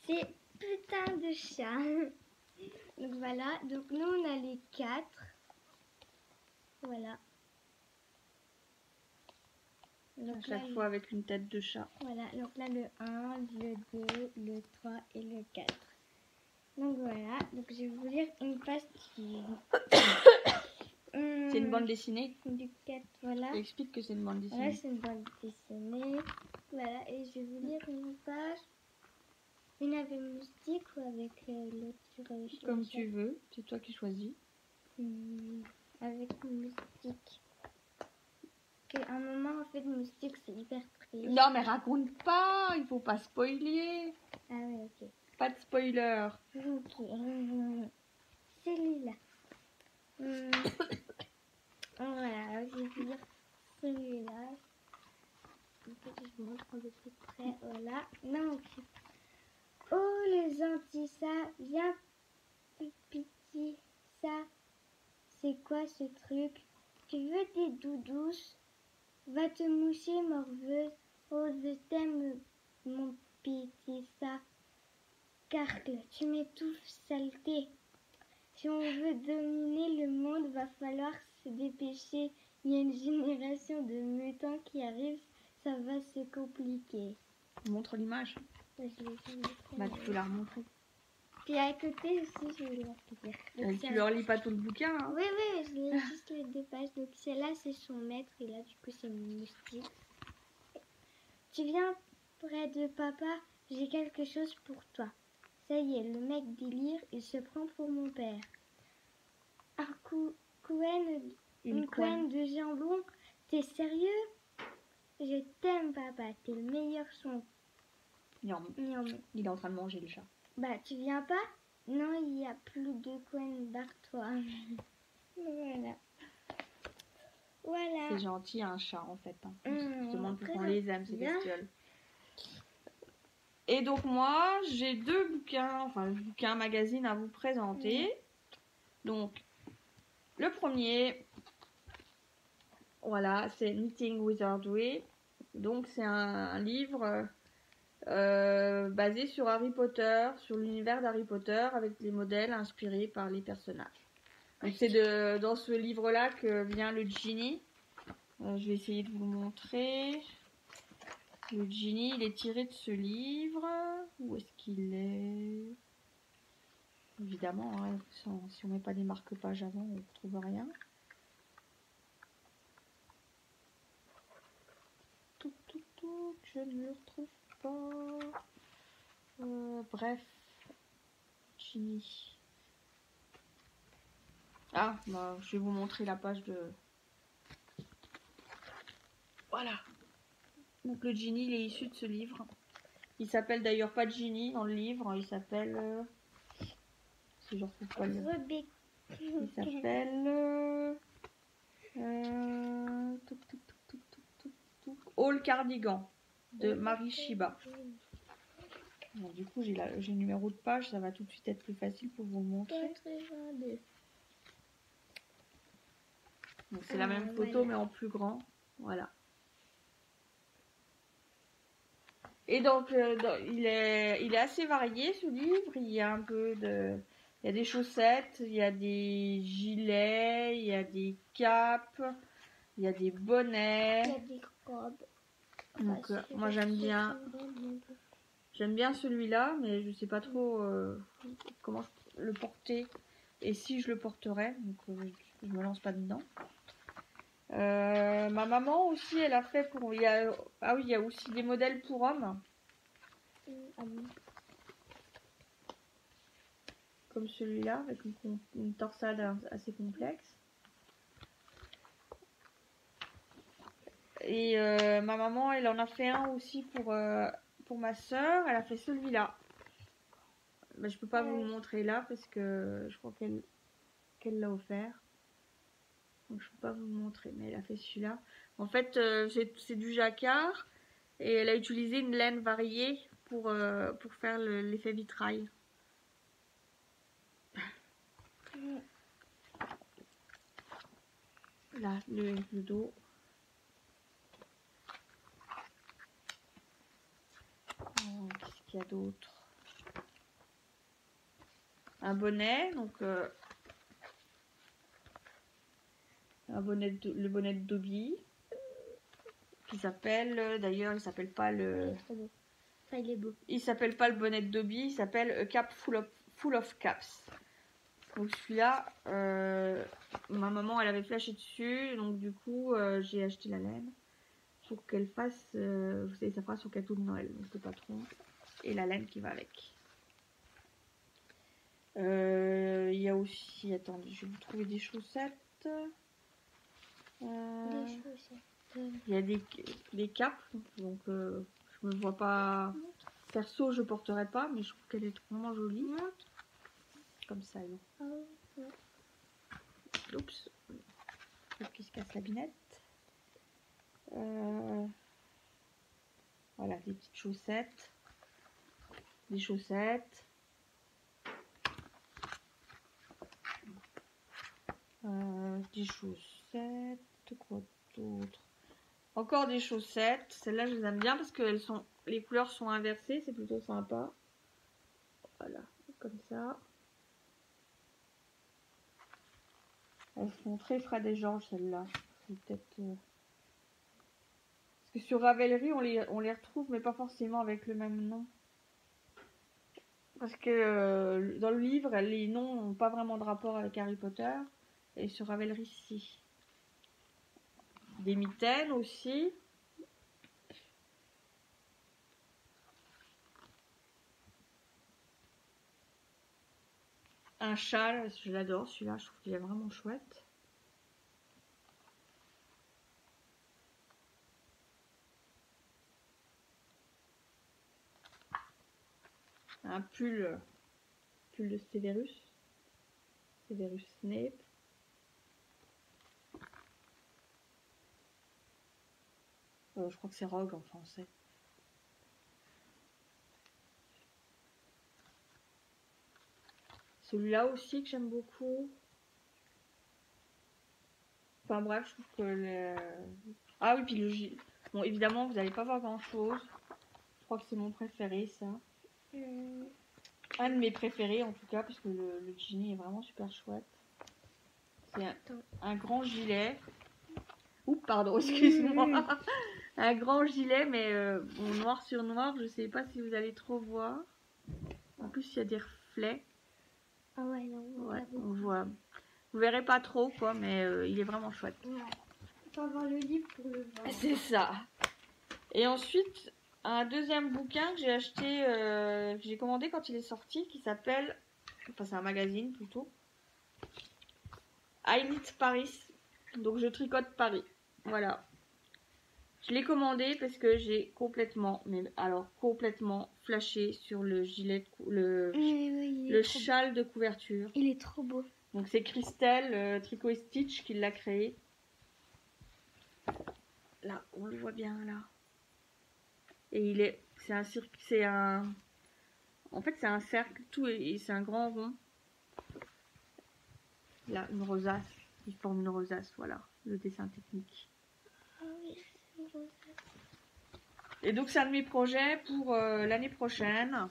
c'est Putain de chat. Donc voilà. Donc nous, on a les 4. Voilà. Donc à chaque fois avec une tête de chat. Voilà, donc là le 1, le 2, le 3 et le 4. Donc voilà, donc je vais vous lire une page qui... C'est une bande dessinée. Du 4, voilà. Explique que c'est une bande dessinée. Voilà, c'est une bande dessinée. Voilà, et je vais vous lire une page. Une avec moustique ou avec l'autre comme tu veux, c'est toi qui choisis. Avec moustique. À un moment, en fait, moustique, c'est hyper triste. Non, mais raconte pas, il faut pas spoiler. Ah ouais, ok. Pas de spoiler. Ok. Celui-là. Voilà, je vais dire celui-là. Je montre un peu plus près. Voilà. Non, ok. Oh, le gentil, ça. Viens, petit, ça. C'est quoi ce truc? Tu veux des doudous? Va te moucher, morveuse. Oh, je t'aime, mon petit ça. Carcle, tu m'étouffes, saleté. Si on veut dominer le monde, va falloir se dépêcher. Il y a une génération de mutants qui arrive, ça va se compliquer. Montre l'image. Je l'ai vu. Bah, tu peux la remontrer. Puis à côté aussi, je vais leur lire. Donc, Tu leur lis pas tout le bouquin, hein? Oui, oui, je lis juste les 2 pages. Donc celle-là, c'est son maître et là, du coup, c'est mon moustique. Tu viens près de papa, j'ai quelque chose pour toi. Ça y est, le mec délire, il se prend pour mon père. Un Une couenne de jambon, t'es sérieux? Je t'aime, papa, t'es le meilleur son. Non, il est en train de manger le chat. Bah, tu viens pas? Non, il y a plus de couenne, barre-toi. Voilà. Voilà. C'est gentil, un chat en fait. Hein. On se demande très pourquoi on les aime, ces bien. bestioles. Et donc moi, j'ai 2 bouquins, enfin bouquins, magazines à vous présenter. Donc, le premier, voilà, c'est Knitting Wizardry. Donc c'est un livre basé sur Harry Potter, sur l'univers d'Harry Potter, avec les modèles inspirés par les personnages. Donc c'est dans ce livre-là que vient le Genie. Je vais essayer de vous le montrer. Le Genie, il est tiré de ce livre. Où est-ce qu'il est? Évidemment, hein, si on met pas des marque-pages avant, on ne trouve rien. Je ne le retrouve pas. Bref. Genie. Ah, bah, je vais vous montrer la page de... Voilà. Donc le Genie, il est issu de ce livre. Il s'appelle d'ailleurs pas Genie dans le livre. Il s'appelle... Si je retrouve pas le... Il s'appelle... All Cardigan de Marie Shiba. Bon, du coup, j'ai le numéro de page, ça va tout de suite être plus facile pour vous le montrer. Donc c'est la même photo mais en plus grand. Voilà. Et donc il est assez varié ce livre. Il y a un peu de... Il y a des chaussettes, il y a des gilets, il y a des capes, il y a des bonnets. Il y a des robes. Donc moi j'aime bien celui-là, mais je sais pas trop comment le porter et si je le porterai. Donc je me lance pas dedans. Ma maman aussi, elle a fait pour... Ah oui, il y a aussi des modèles pour hommes. Comme celui-là, avec une torsade assez complexe. Et ma maman, elle en a fait un aussi pour ma soeur. Elle a fait celui-là. Mais je peux pas vous le montrer là parce que je crois qu'elle l'a offert. Donc je peux pas vous le montrer, mais elle a fait celui-là. En fait, c'est du jacquard et elle a utilisé une laine variée pour faire l'effet vitrail. Là, le dos. Qu'est-ce qu'il y a d'autre? Un bonnet, donc le bonnet de Dobby, qui s'appelle, d'ailleurs il s'appelle pas le... Il est beau. Il s'appelle pas le bonnet de Dobby, il s'appelle A Cap Full of Caps. Donc celui-là, ma maman elle avait flashé dessus, donc du coup j'ai acheté la laine pour qu'elle fasse, vous savez, ça fera son cadeau de Noël, donc le patron et la laine qui va avec. Il y a aussi, attendez, je vais vous trouver des chaussettes. Des chaussettes. Il y a des capes, donc je me vois pas. Perso, je porterai pas, mais je trouve qu'elle est vraiment jolie. Comme ça, là. Oups. Qui se casse la binette. Voilà, des petites chaussettes. Des chaussettes. Des chaussettes. Quoi d'autre? Encore des chaussettes. Celles-là, je les aime bien parce que les couleurs sont inversées. C'est plutôt sympa. Voilà, comme ça. Elles sont très Fred et George, celles-là. C'est peut-être... Parce que sur Ravelry, on les retrouve, mais pas forcément avec le même nom. Parce que dans le livre, les noms n'ont pas vraiment de rapport avec Harry Potter. Et sur Ravelry, si. Des mitaines aussi. Un châle, je l'adore celui-là, je trouve qu'il est vraiment chouette. Un pull de Severus Snape. Je crois que c'est Rogue en français. Celui-là aussi que j'aime beaucoup. Enfin bref, je trouve que ah oui, puis le gilet. Bon, évidemment, vous n'allez pas voir grand-chose. Je crois que c'est mon préféré, ça. Un de mes préférés, en tout cas, parce que le Ginny est vraiment super chouette. C'est un grand gilet. Oups, pardon, excuse-moi. Un grand gilet, mais bon, noir sur noir. Je sais pas si vous allez trop voir. En plus, il y a des reflets. Ah ouais, non. Ouais, on voit. Vous verrez pas trop, quoi, mais il est vraiment chouette. Ouais. Faut avoir le livre pour le voir. C'est ça. Et ensuite, un deuxième bouquin que j'ai acheté, que j'ai commandé quand il est sorti, qui s'appelle, enfin c'est un magazine plutôt, I Knit Paris. Donc je tricote Paris. Voilà. Je l'ai commandé parce que j'ai complètement, mais alors complètement flashé sur le gilet, le châle de couverture. Il est trop beau. Donc c'est Christelle Tricot et Stitch qui l'a créé. Là, on le voit bien là. Et en fait c'est un cercle, tout et c'est un grand rond. Là, une rosace, il forme une rosace, voilà, le dessin technique. Ah oui, c'est une rosace. Et donc c'est un de mes projets pour l'année prochaine.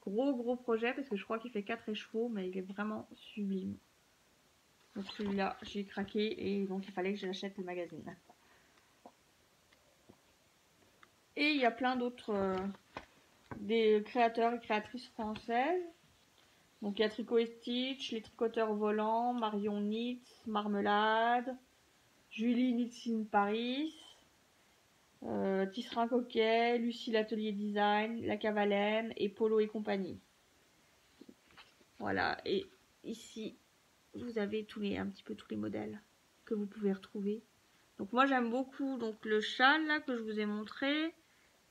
Gros projet parce que je crois qu'il fait 4 écheveaux, mais il est vraiment sublime. Donc celui-là, j'ai craqué et donc il fallait que j'achète le magazine. Et il y a plein d'autres des créateurs et créatrices françaises. Donc il y a Tricot et Stitch, les tricoteurs volants, Marion Knits, Marmelade, Julie Knits in Paris, Tisserin Coquet, Lucie l'Atelier Design, La Cavalène et Polo et compagnie. Voilà, et ici vous avez un petit peu tous les modèles que vous pouvez retrouver. Donc moi j'aime beaucoup donc le châle là que je vous ai montré,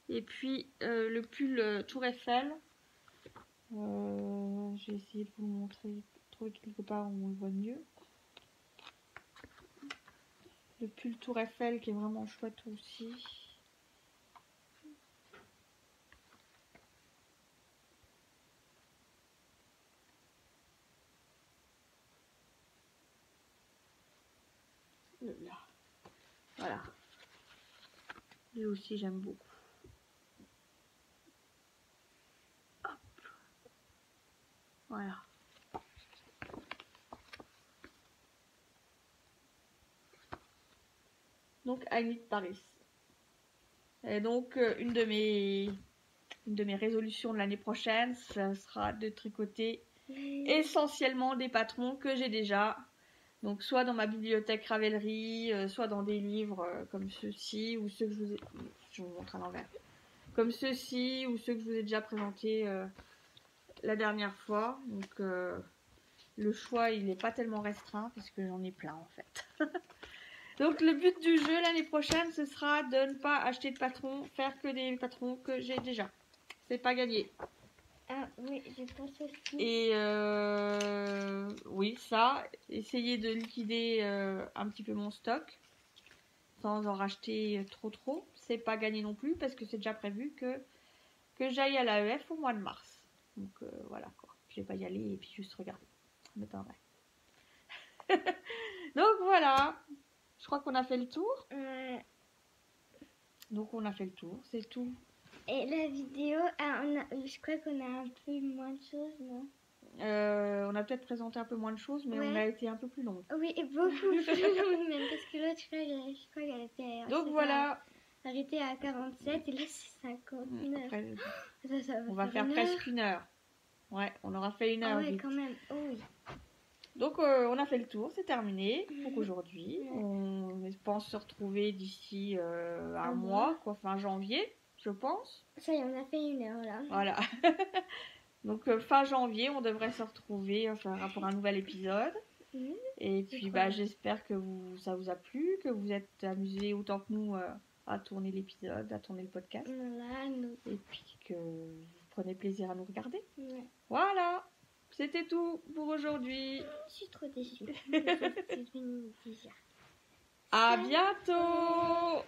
et puis le pull Tour Eiffel. J'ai essayé de vous le montrer, trouver quelque part où on le voit mieux. Le pull Tour Eiffel qui est vraiment chouette aussi. Là. Voilà. Lui aussi j'aime beaucoup. Hop. Voilà. Donc I Knit Paris. Et donc une de mes résolutions de l'année prochaine, ça sera de tricoter essentiellement des patrons que j'ai déjà. Donc soit dans ma bibliothèque Ravelry, soit dans des livres comme ceux-ci, ou ceux que je vous montre à l'envers. Comme ceux-ci, ou ceux que je vous ai déjà présentés la dernière fois. Donc le choix il n'est pas tellement restreint parce que j'en ai plein en fait. Donc le but du jeu l'année prochaine, ce sera de ne pas acheter de patrons, faire que des patrons que j'ai déjà. C'est pas gagné. Ah oui, je pense aussi. Et oui, ça, essayer de liquider un petit peu mon stock sans en racheter trop. C'est pas gagné non plus parce que c'est déjà prévu que j'aille à l'AEF au mois de mars. Donc voilà quoi. Je vais pas y aller et puis juste regarder. Ça m'étonnerait. Donc voilà. Je crois qu'on a fait le tour. Donc on a fait le tour, c'est tout. Et la vidéo, je crois qu'on a un peu moins de choses, non? On a peut-être présenté un peu moins de choses, mais on a été un peu plus long. Oui, et beaucoup plus long même, parce que l'autre, je crois qu'elle était... Donc voilà, arrêté à 47 et là c'est 59. Après, Ça on va faire une presque 1 heure. Ouais, on aura fait 1 heure. Ah ouais, vite. quand même. Oh oui. Donc, on a fait le tour, c'est terminé pour aujourd'hui. Ouais. On pense se retrouver d'ici un Un mois, quoi, fin janvier, je pense. Ça y est, on a fait 1 heure là. Voilà. Donc, fin janvier, on devrait se retrouver pour un nouvel épisode. Mhm. Et C'est puis, trop j'espère que ça vous a plu, que vous êtes amusés autant que nous à tourner l'épisode, à tourner le podcast. Voilà, Et puis que vous prenez plaisir à nous regarder. ouais. Voilà, c'était tout pour aujourd'hui. Je suis trop déçue. C'est fini déjà. À bientôt.